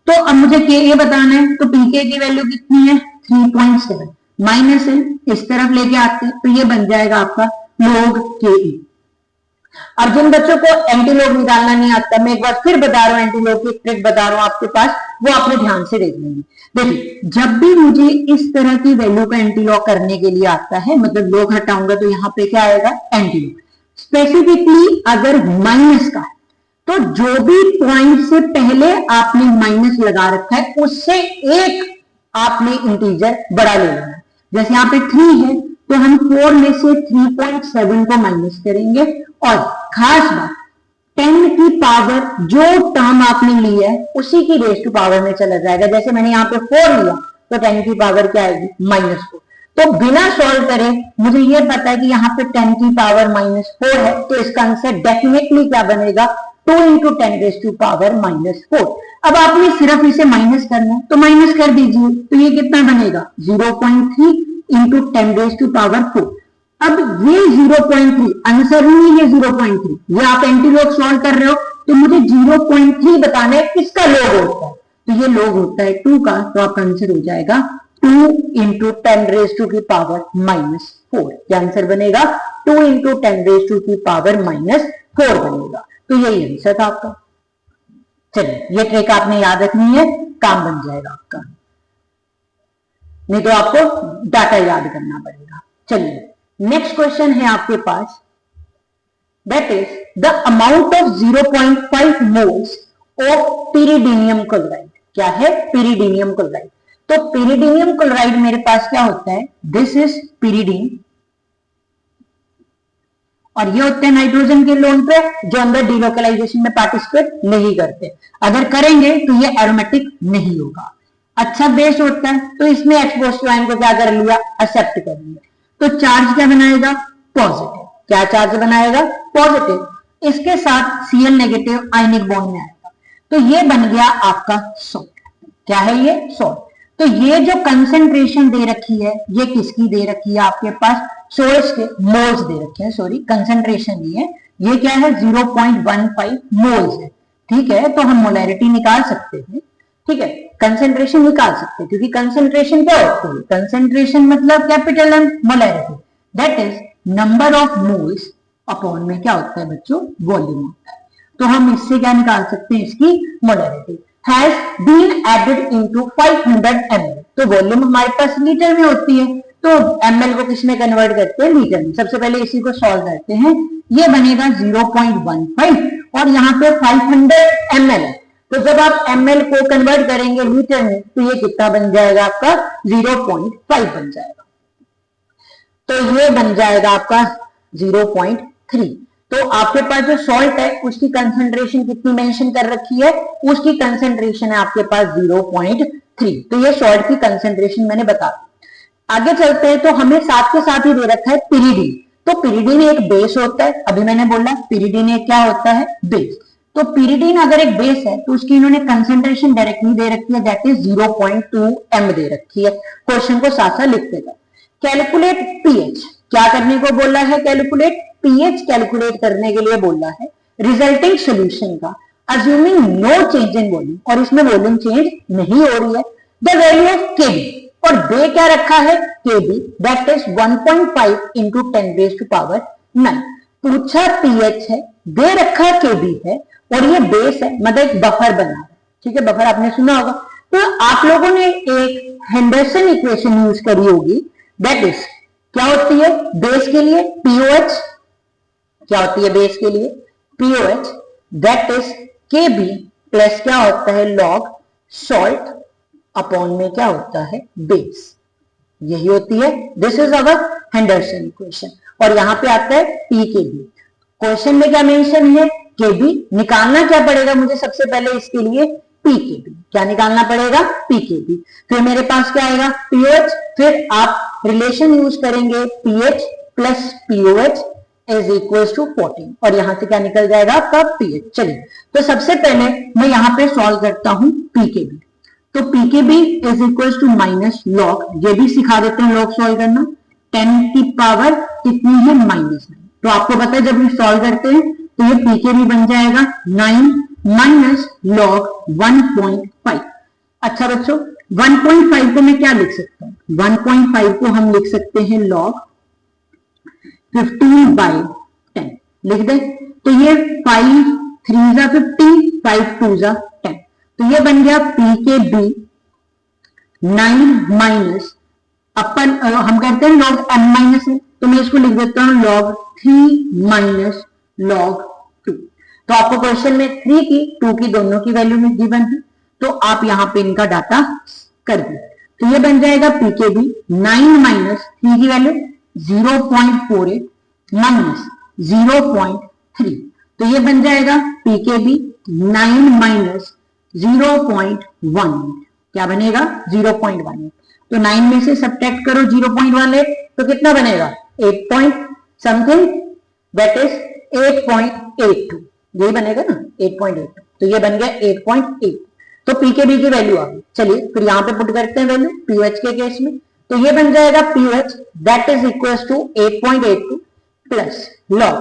तो अब मुझे के ए बताना है, तो पी के की वैल्यू कितनी है 3.7, माइनस है इस तरफ लेके आते हैं तो ये बन जाएगा आपका लॉग के ए। अब जिन बच्चों को एंटीलॉग निकालना नहीं आता, मैं एक बार फिर बता रहा हूं, एंटीलॉग की ट्रिक बता रहा हूं आपके पास, वो आपने ध्यान से देख लेंगे। देखिए जब भी मुझे इस तरह की वैल्यू का एंटीलॉग करने के लिए आता है, मतलब लॉग हटाऊंगा तो यहाँ पे क्या आएगा, एंटीलॉग। स्पेसिफिकली अगर माइनस का है तो जो भी पॉइंट से पहले आपने माइनस लगा रखा है उससे एक आपने इंटीजर बड़ा ले लेना है। जैसे यहाँ पे 3 है तो हम 4 में से 3.7 को माइनस करेंगे, और खास बात 10 की पावर जो टर्म आपने ली है उसी की रेज टू पावर में चला जाएगा। जैसे मैंने यहाँ पे 4 लिया तो 10 की पावर क्या आएगी, -4। तो बिना सॉल्व करे मुझे ये पता है कि यहाँ पे 10 की पावर -4 है, तो इसका आंसर डेफिनेटली क्या बनेगा, 2 इंटू 10 रेज टू पावर -4। अब आपने सिर्फ इसे माइनस करना है तो माइनस कर दीजिए, तो ये कितना बनेगा 0.3 इंटू 10 रेज टू पावर 4। अब ये 0.3 आंसर नहीं, ये 0.3, ये आप एंटीलॉग सॉल्व कर रहे हो तो मुझे 0.3 बताना है किसका लॉग होता है, तो ये लॉग होता है 2 का, तो आपका आंसर हो जाएगा 2 इंटू 10 रेज टू की पावर -4। क्या आंसर बनेगा, 2 इंटू 10 रेज टू की पावर -4 बनेगा। तो यही आंसर था आपका। चलिए ये ट्रिक आपने याद रखनी है, काम बन जाएगा आपका, नहीं तो आपको डाटा याद करना पड़ेगा। चलिए नेक्स्ट क्वेश्चन है आपके पास, that is the amount of 0.5 moles of pyridinium chloride. क्या है, पिरिडीनियम क्लोराइड। तो पिरिडीनियम क्लोराइड मेरे पास क्या होता है, दिस इज पिरिडीन, और ये होते हैं नाइट्रोजन के लोन पे जो अंदर डिलोकलाइजेशन में पार्टिसिपेट नहीं करते, अगर करेंगे तो ये एरोमेटिक नहीं होगा। अच्छा बेस होता है, तो इसमें H पॉजिटिव आयन को क्या कर लिया, एक्सेप्ट कर लिया, तो चार्ज क्या बनाएगा, पॉजिटिव। क्या चार्ज बनाएगा, पॉजिटिव। इसके साथ Cl नेगेटिव आयनिक बॉन्ड में आएगा, तो ये बन गया आपका सॉल्ट। क्या है ये, सॉल्ट। तो ये जो कंसेंट्रेशन दे रखी है, ये किसकी दे रखी है आपके पास, सोर्स के मोल्स दे रखे हैं, सॉरी कंसेंट्रेशन नहीं है, ये क्या है 0.15 मोल्स है। ठीक है, तो हम मोलैरिटी निकाल सकते हैं। ठीक है, कंसेंट्रेशन निकाल सकते हैं, क्योंकि कंसेंट्रेशन क्या होती है, कंसेंट्रेशन मतलब capital m, molarity that is number of moles upon में क्या होता है बच्चों, वॉल्यूम होता है। तो हम इससे क्या निकाल सकते हैं, इसकी molarity has been added into 500 ml। तो वॉल्यूम हमारे पास लीटर में होती है, तो ml को किस में कन्वर्ट करते हैं, लीटर में। सबसे पहले इसी को सॉल्व करते हैं, ये बनेगा 0.15 और यहाँ पे 500 ml है, तो जब आप ml को कन्वर्ट करेंगे लीटर में, तो ये कितना बन जाएगा आपका 0.5 बन जाएगा, तो ये बन जाएगा आपका 0.3। तो आपके पास जो सॉल्ट है उसकी कंसंट्रेशन कितनी मेंशन कर रखी है, उसकी कंसंट्रेशन है आपके पास 0.3। तो ये सॉल्ट की कंसंट्रेशन मैंने बता दी। आगे चलते हैं, तो हमें साथ के साथ ही दे रखा है पिरिडीन। तो पिरिडीन एक बेस होता है, अभी मैंने बोला पिरिडीन एक क्या होता है, बेस। तो पिरिडीन अगर एक बेस है तो उसकी इन्होंने कंसंट्रेशन डायरेक्टली दे रखी है, दैट इज 0.2 m दे रखी है। क्वेश्चन को साथ साथ लिखते जाओ। कैलकुलेट पीएच, क्या करने को बोला है, कैलकुलेट पीएच कैलकुलेट करने के लिए बोला है रिजल्टिंग सॉल्यूशन का, assuming no change in volume, और इसमें वॉल्यूम चेंज नहीं हो रही है। द वैल्यू ऑफ केबी, और बे क्या रखा है, केबी, दैट इज 1.5 इंटू 10⁻⁹। पूछा पीएच है, दे रखा केबी है, और ये बेस है, मतलब एक बफर बना है। ठीक है, बफर आपने सुना होगा। तो आप लोगों ने एक हेंडरसन इक्वेशन यूज करी होगी, दैट इज क्या होती है बेस के लिए, पीओएच। क्या होती है बेस के लिए, pOH, that is KB plus क्या होता है, लॉग सॉल्ट अपॉन में क्या होता है, बेस। यही होती है, this is our Henderson equation. और यहां पे आता है पी के बी। क्वेश्चन में क्या मेंशन है, केबी। निकालना क्या पड़ेगा मुझे सबसे पहले इसके लिए, पी के बी। क्या निकालना पड़ेगा, पी के बी। फिर मेरे पास क्या आएगा, पीओएच। फिर आप रिलेशन यूज करेंगे, pH plus pOH is equal to 14, और यहां से क्या निकल जाएगा आपका पीएच। चलिए, तो सबसे पहले मैं यहां पे सॉल्व करता हूं पी के बी। तो पी के B is equal to minus log, ये भी सिखा देते हैं लॉग सॉल्व करना, 10 की पावर कितनी है, -9। तो आपको पता है जब ये सॉल्व करते हैं तो ये पी के बी बन जाएगा 9 माइनस लॉग 1.5। अच्छा बच्चों, 1.5 को मैं क्या लिख सकता हूं, 1.5 को हम लिख सकते हैं लॉग 15/10 लिख दे। तो ये 5 3 जा 15, 5 2 जा 10, तो ये बन गया पी के बी 9 माइनस अपन हम करते हैं लॉग m माइनस है, तो मैं इसको लिख देता हूं लॉग 3 माइनस लॉग 2। तो आपको क्वेश्चन में 3 की 2 की दोनों की वैल्यू में गिवन है, तो आप यहां पे इनका डाटा कर दिए। तो ये बन जाएगा पी के बी 9 माइनस 3 की वैल्यू 0.48 माइनस 0.3, तो ये बन जाएगा पी के बी 9 माइनस 0.1, क्या बनेगा 0.1। तो 9 में से सब्ट्रैक्ट करो 0.18, तो कितना बनेगा 8 पॉइंट समथिंग, दैट इज 8.82, यही बनेगा ना 8.82। तो ये बन गया 8.8, तो पी के बी की वैल्यू आ गई। चलिए फिर यहां पे पुट करते हैं वैल्यू पीओएच के केस में, तो ये बन जाएगा pOH that is equal to 8.82 plus log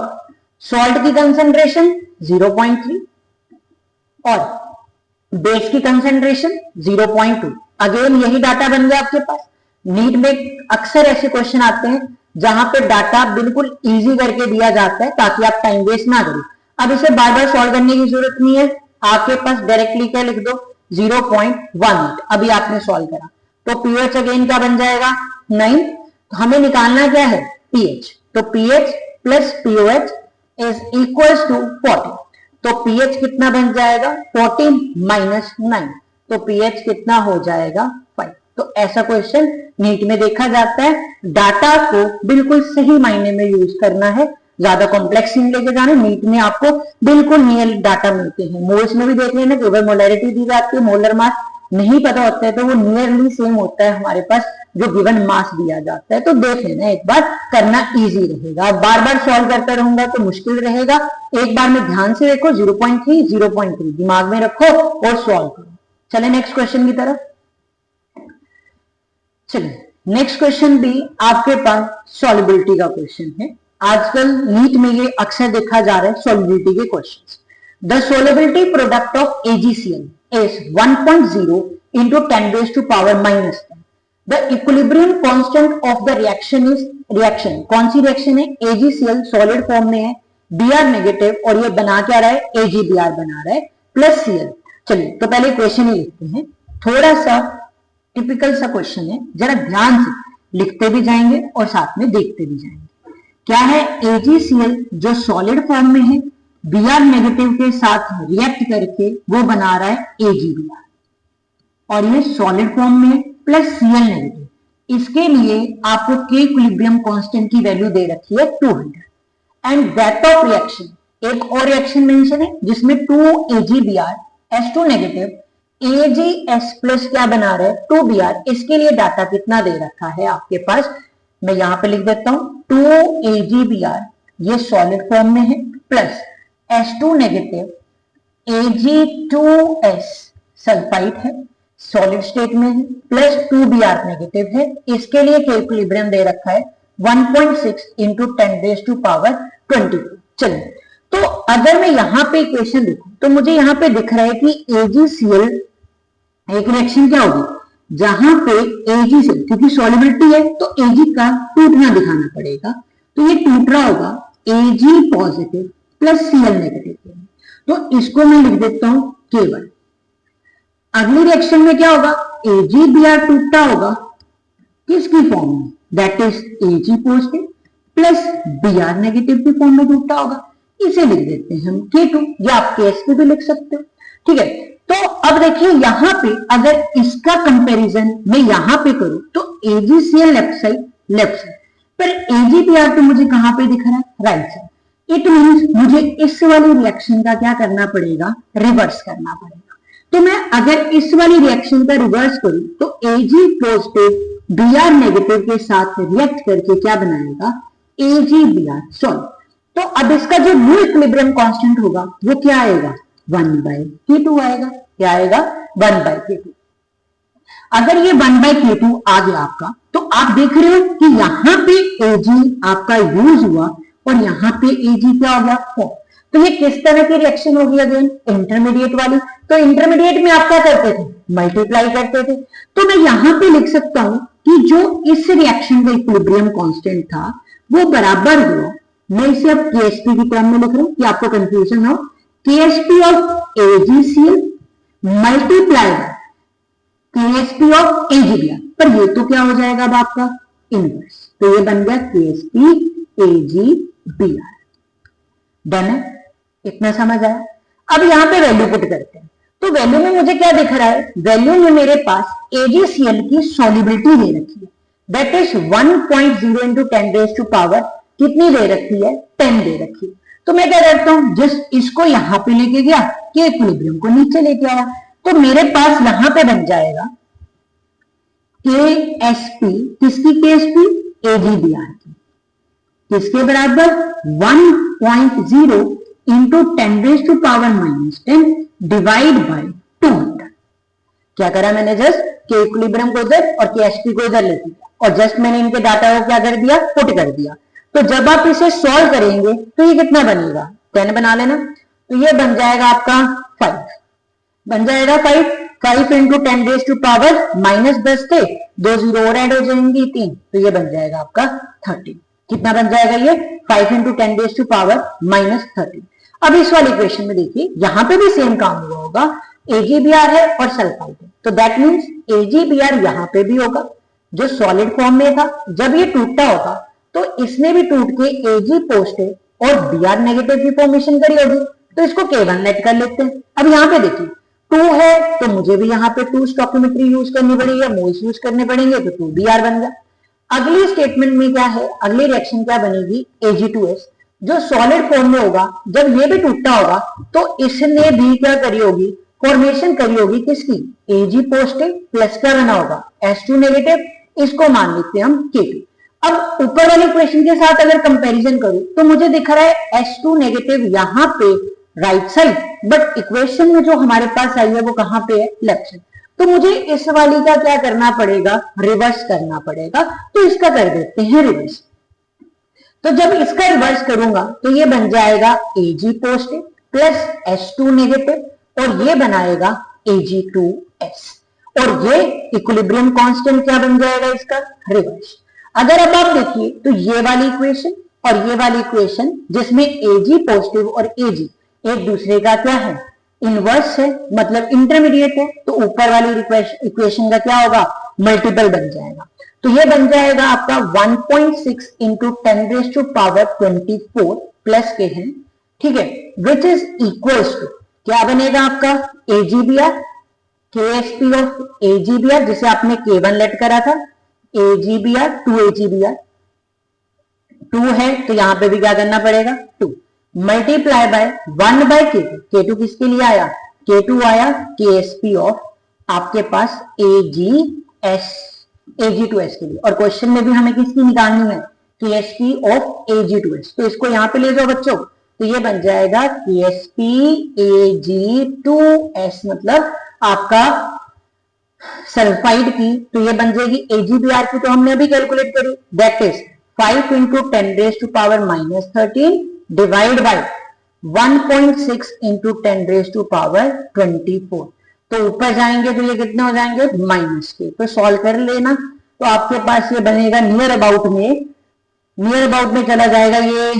salt की कंसेंट्रेशन 0.3 और बेस की कंसेंट्रेशन 0.2। अगेन यही डाटा बन गया आपके पास। नीट में अक्सर ऐसे क्वेश्चन आते हैं जहां पे डाटा बिल्कुल इजी करके दिया जाता है ताकि आप टाइम वेस्ट ना करें। अब इसे बार बार सॉल्व करने की जरूरत नहीं है, आपके पास डायरेक्टली क्या लिख दो 0.18। अभी आपने सॉल्व करा तो पीएच अगेन क्या बन जाएगा 9। तो हमें निकालना क्या है पीएच, तो pH plus pOH is equal to 40। तो पीएच कितना बन जाएगा 14 माइनस 9, तो पीएच कितना हो जाएगा 5। तो ऐसा क्वेश्चन नीट में देखा जाता है। डाटा को बिल्कुल सही मायने में यूज करना है, ज्यादा कॉम्प्लेक्स नहीं लेके जाना। नीट में आपको बिल्कुल नियर डाटा मिलते हैं। मोल्स में भी देख लेना, केवल मोलैरिटी दी जाती है, मोलर मास नहीं पता होता है तो वो नियरली सेम होता है हमारे पास जो गिवन मास दिया जाता है। तो देख लेना एक बार, करना इजी रहेगा। बार बार सॉल्व करता रहूंगा तो मुश्किल रहेगा। एक बार में ध्यान से देखो, 0.3 0.3 दिमाग में रखो और सॉल्व करो। चले नेक्स्ट क्वेश्चन की तरफ। चलिए नेक्स्ट क्वेश्चन भी आपके पास सॉल्युबिलिटी का क्वेश्चन है। आजकल नीट में ये अक्सर देखा जा रहा है सॉल्युबिलिटी के questions. The solubility product of AgCl is 1.0 into 10 raised to power minus 10. The equilibrium constant of the reaction is reaction, कौन सी रिएक्शन है? AgCl सॉलिड फॉर्म में है, Br नेगेटिव, और ये बना क्या रहा है? AgBr बना रहा है प्लस Cl। चलिए तो पहले क्वेश्चन ही लिखते हैं। थोड़ा सा टिपिकल सा क्वेश्चन है, जरा ध्यान से लिखते भी जाएंगे और साथ में देखते भी जाएंगे। क्या है? AgCl जो सॉलिड फॉर्म में है, Br नेगेटिव के साथ रिएक्ट करके वो बना रहा है AgBr, और ये सॉलिड फॉर्म में प्लस Cl नेगेटिव। इसके लिए आपको के इक्विलिब्रियम कांस्टेंट की वैल्यू दे रखी है 200। एंड डेथ ऑफ रिएक्शन, एक और रिएक्शन मेंशन है जिसमें 2AgBr H2 negative AgS plus क्या बना रहा है? 2Br। इसके लिए डाटा कितना दे रखा है आपके पास? मैं यहां पे लिख देता हूं 2AgBr, ये सॉलिड फॉर्म में है, plus H2 negative Ag2S sulphide है, सॉलिड स्टेट में है, प्लस 2Br नेगेटिव है। इसके लिए इक्विलिब्रियम दे रखा है 1.6 इंटू 10 रेज़ टू पावर 22। चलिए तो अगर मैं यहां पे इक्वेशन लिखूं तो मुझे यहां पे दिख रहा है कि AgCl एक रिएक्शन क्या होगी जहां पे AgCl, क्योंकि सॉल्युबिलिटी है तो Ag का टूटना दिखाना पड़ेगा, तो ये टूट रहा होगा Ag positive plus Cl negative. तो इसको मैं लिख देता हूं K1। अगली रिएक्शन में क्या होगा? AgBr टूटता होगा किसकी फॉर्म में? That is Ag positive plus Br negative की फॉर्म में टूटता होगा। इसे लिख देते हैं हम K2, या आप Ksp भी लिख सकते हो। ठीक है, तो अब देखिए यहां पे अगर इसका कंपैरिजन मैं यहां पे करूं तो AgCl लेफ्ट साइड, पर AgBr तो मुझे कहां पे दिख रहा है? Right side. इट मींस मुझे इस वाली रिएक्शन का क्या करना पड़ेगा? रिवर्स करना पड़ेगा। तो मैं अगर इस वाली रिएक्शन का रिवर्स करूं तो Ag पॉजिटिव Br नेगेटिव के साथ रिएक्ट करके क्या बनाएगा? AgBr solve. तो अब इसका जो न्यू इक्विलिब्रियम कांस्टेंट होगा वो क्या आएगा? 1/K2 आएगा। क्या आएगा? 1/K2। अगर ये 1/K2 आ गया आपका, तो आप देख रहे हो कि यहां पे Ag आपका यूज हुआ और यहां पे Ag क्या हो गया? 4। तो ये किस तरह की रिएक्शन होगी? अगेन इंटरमीडिएट वाली। तो इंटरमीडिएट में आप क्या करते थे? मल्टीप्लाई करते थे। तो मैं यहां पे लिख सकता हूं कि जो इस रिएक्शन का इक्विलिब्रियम कांस्टेंट था वो बराबर हुआ, मैं इसे अब Ksp की टर्म में लिख रहा हूं कि आपको कंफ्यूजन हो, Ksp of AgCl multiply Ksp of AgBr। पर ये तो क्या हो जाएगा अब आपका? इनवर्स। तो ये बन गया Ksp AgBr। डन है? इतना समझ आया? अब यहां पे वैल्यू पुट करते हैं। तो वैल्यू में मुझे क्या दिख रहा है? वैल्यू में मेरे पास AgCl की सॉल्युबिलिटी दे रखी है, that is 1.0 into 10 raise to power कितनी दे रखी है? 10 दे रखी है। तो मैं क्या करता हूं? जस्ट इसको यहां पे लेके गया, के इक्विलिब्रियम को नीचे लेके आया, तो मेरे पास यहां पे बन जाएगा Ksp, किसकी Ksp? AgBr की। किसके बराबर? 1.0 into 10 raise to power -10 divide by 200। क्या करा मैंने? जस्ट के इक्विलिब्रियम को इधर और Ksp को इधर ले दिया, और जस्ट मैंने इनके डाटा को क्या कर दिया? पुट कर दिया। तो जब आप इसे सॉल्व करेंगे तो ये कितना बनेगा? 10 बना लेना। तो ये बन जाएगा आपका 5, बन जाएगा 5 इंटू 10 रेज़ टू पावर -10 थे, 2 0 और ऐड हो जाएंगी 3, तो ये बन जाएगा आपका 30। कितना बन जाएगा ये? 5 इंटू 10 रेज़ टू पावर -30। अब इस वाले इक्वेशन में देखिए यहां पे भी सेम काम हुआ होगा, AgBr है और सल्फाइड है, तो दैट मीन्स AgBr यहां पे भी होगा जो सॉलिड फॉर्म में था। जब ये टूटता होगा तो इसने भी टूट के Ag पॉजिटिव और Br नेगेटिव की फॉर्मेशन करी होगी, तो इसको K1 लेट कर लेते हैं। अब यहां पे देखिए 2 है तो मुझे भी यहां पे 2 स्टोइकियोमेट्री यूज करनी पड़ेगी, मोल्स यूज करने पड़ेंगे, तो 2Br बन गया। अगली स्टेटमेंट में क्या है? अगली रिएक्शन क्या बनेगी? Ag2S जो सॉलिड फॉर्म में होगा, जब ये भी टूटता होगा तो इसने भी क्या करी होगी? फॉर्मेशन करी होगी किसकी, Ag पॉजिटिव प्लस क्या बना होगा, S2 नेगेटिव, इसको मान लेते हैं हम K2। अब ऊपर वाले इक्वेशन के साथ अगर कंपैरिजन करूं तो मुझे दिख रहा है S2 नेगेटिव यहां पे राइट साइड, बट इक्वेशन में जो हमारे पास आई है वो कहां पे है, लेफ्ट साइड। तो मुझे इस वाली का क्या करना पड़ेगा, रिवर्स करना पड़ेगा। तो इसका कर देते हैं रिवर्स। तो जब इसका रिवर्स करूंगा तो ये बन जाएगा Ag positive plus S2 negative और ये बनाएगा Ag2S और ये इक्विलिब्रियम कांस्टेंट क्या बन जाएगा इसका, रिवर्स। अगर अब आप देखिए तो ये वाली इक्वेशन और ये वाली इक्वेशन जिसमें Ag पॉजिटिव और Ag एक दूसरे का क्या है, इनवर्स है, मतलब इंटरमीडिएट है, तो ऊपर वाली इक्वेशन का क्या होगा, मल्टीपल बन जाएगा। तो ये बन जाएगा आपका 1.6 इंटू 10⁻24 प्लस के है, ठीक है, विच इज इक्वल्स टू क्या बनेगा आपका, AgBr, KSP ऑफ AgBr जिसे आपने K1 लेट करा था, AgBr 2AgBr 2 है तो यहां पे भी क्या करना पड़ेगा 2 multiply by 1 bye K2, K2 किसके लिए आया, K2 आया KSP ऑफ आपके पास Ag2S के लिए, और क्वेश्चन में भी हमें किसकी निकालनी है, KSP ऑफ Ag2S। तो इसको यहां पे ले जाओ बच्चों, तो ये बन जाएगा KSP Ag2S मतलब आपका सल्फाइड की, तो ये बन जाएगी AgBr की, तो हमने अभी कैलकुलेट करी, that is 5 into 10⁻13 divide by 1.6 into 10⁻24। तो ऊपर जाएंगे तो ये कितने हो जाएंगे, माइनस के, तो सॉल्व कर लेना। तो आपके पास ये बनेगा नियर अबाउट में चला जाएगा ये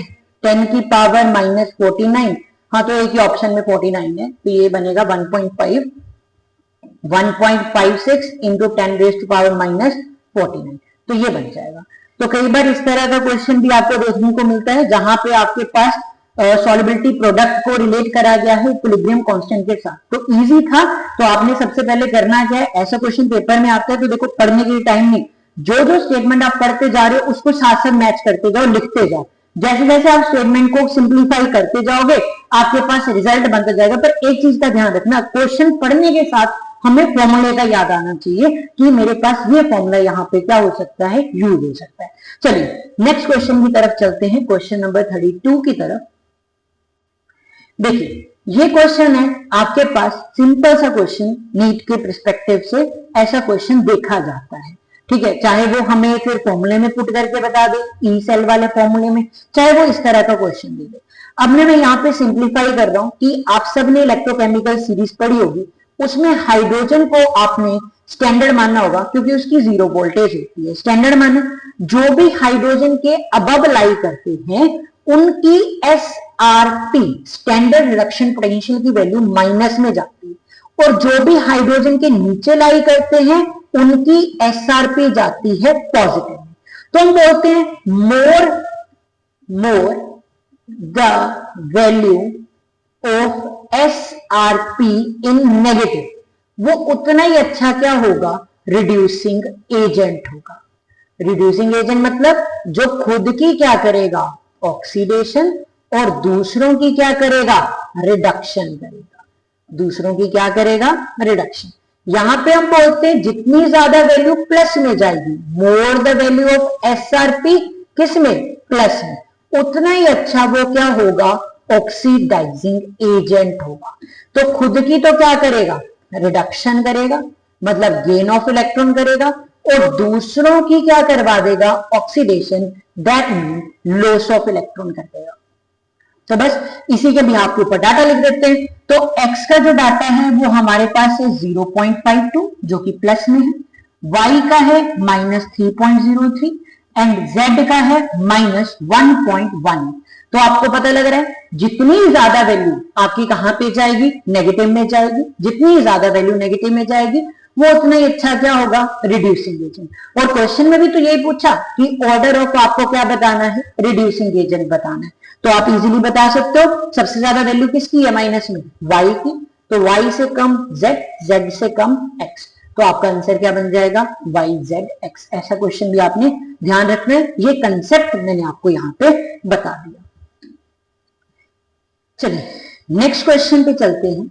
10 की पावर माइनस 49, हाँ तो एक ही ऑप्शन में 49 है, तो ये बनेगा 1.56 इंटू 10⁻⁻49, तो ये बन जाएगा। तो कई बार इस तरह का क्वेश्चन भी आपको देखने को मिलता है जहां पे आपके पास सॉल्युबिलिटी प्रोडक्ट को रिलेट करा गया है इक्विलिब्रियम कांस्टेंट के साथ। तो इजी था, तो आपने सबसे पहले करना क्या है, ऐसा क्वेश्चन पेपर में आता है तो देखो पढ़ने के लिए टाइम नहीं, जो जो स्टेटमेंट आप पढ़ते जा रहे हो उसको साथ साथ मैच करते जाओ, लिखते जाओ। जैसे जैसे आप स्टेटमेंट को सिंप्लीफाई करते जाओगे आपके पास रिजल्ट बनता जाएगा। पर एक चीज का ध्यान रखना, क्वेश्चन पढ़ने के साथ हमें फॉर्मूले का याद आना चाहिए कि मेरे पास ये फॉर्मूला यहाँ पे क्या हो सकता है, यूज हो सकता है। चलिए नेक्स्ट क्वेश्चन की तरफ चलते हैं, क्वेश्चन नंबर 32 की तरफ। देखिए ये क्वेश्चन है आपके पास, सिंपल सा क्वेश्चन, नीट के पर्सपेक्टिव से ऐसा क्वेश्चन देखा जाता है, ठीक है, चाहे वो हमें फिर फॉर्मूले में पुट करके बता दे, ई सेल वाले फॉर्मूले में, चाहे वो इस तरह का क्वेश्चन दे दे। अब मैं यहाँ पे सिंप्लीफाई कर रहा हूं कि आप सबने इलेक्ट्रोकेमिकल सीरीज पढ़ी होगी, उसमें हाइड्रोजन को आपने स्टैंडर्ड मानना होगा क्योंकि उसकी 0 वोल्टेज होती है। स्टैंडर्ड माने जो भी हाइड्रोजन के अबव लाई करते हैं उनकी SRP स्टैंडर्ड रिडक्शन पोटेंशियल की वैल्यू माइनस में जाती है, और जो भी हाइड्रोजन के नीचे लाई करते हैं उनकी SRP जाती है पॉजिटिव में। तो हम बोलते हैं more the value of SRP in negative, वो उतना ही अच्छा क्या होगा, रिड्यूसिंग एजेंट होगा। रिड्यूसिंग एजेंट मतलब जो खुद की क्या करेगा, ऑक्सीडेशन, और दूसरों की क्या करेगा, रिडक्शन करेगा। दूसरों की क्या करेगा, रिडक्शन। यहां पे हम बोलते हैं जितनी ज्यादा वैल्यू प्लस में जाएगी, more the value of SRP किस में, प्लस में, उतना ही अच्छा वो क्या होगा, ऑक्सीडाइजिंग एजेंट होगा। तो खुद की तो क्या करेगा, रिडक्शन करेगा, मतलब गेन ऑफ इलेक्ट्रॉन करेगा, और दूसरों की क्या करवा देगा, oxidation, that mean loss of electron कर देगा। तो बस इसी के बिहाफ के ऊपर डाटा लिख देते हैं। तो x का जो डाटा है वो हमारे पास है 0.52 जो कि प्लस में है, y का है -3.03 एंड z का है -1.1। तो आपको पता लग रहा है जितनी ज्यादा वैल्यू आपकी कहां पे जाएगी, नेगेटिव में जाएगी, जितनी ज्यादा वैल्यू नेगेटिव में जाएगी वो उतना ही अच्छा क्या होगा, रिड्यूसिंग एजेंट। और क्वेश्चन में भी तो यही पूछा कि ऑर्डर ऑफ आपको क्या बताना है, रिड्यूसिंग एजेंट बताना है। तो आप इजीली बता सकते हो सबसे ज्यादा वैल्यू किसकी है माइनस में, y की, तो y से कम z, z से कम x, तो आपका आंसर क्या बन जाएगा, YZX। ऐसा क्वेश्चन भी आपने ध्यान रखना है, ये कंसेप्ट मैंने आपको यहां पे बता दिया। चलिए नेक्स्ट क्वेश्चन पे चलते हैं।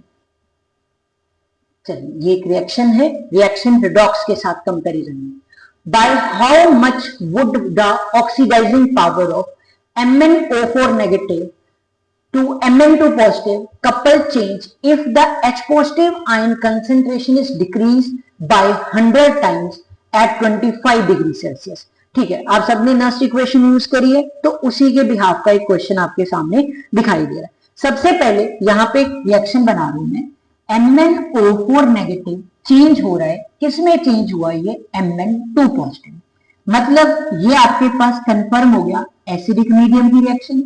चलिए ये एक रिएक्शन है, रिएक्शन रिडॉक्स के साथ कंपैरिजन में। By how much would the oxidising power of MnO4 negative to Mn2 positive couple change if the H positive ion concentration is decreased by 100 times at 25 degree Celsius. ठीक है, आप सबने Nernst equation use करी है, तो उसी के behalf का एक क्वेश्चन आपके सामने दिखाई दे रहा है। सबसे पहले यहाँ पे एक रिएक्शन बना रहा हूं मैं, MnO4 नेगेटिव चेंज हो रहा है, किसमें चेंज हुआ ये Mn2 पॉजिटिव, मतलब ये आपके पास कंफर्म हो गया एसिडिक मीडियम की रिएक्शन,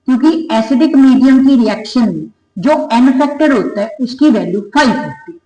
क्योंकि एसिडिक मीडियम की रिएक्शन में जो एन फैक्टर होता है उसकी वैल्यू 5 होती है।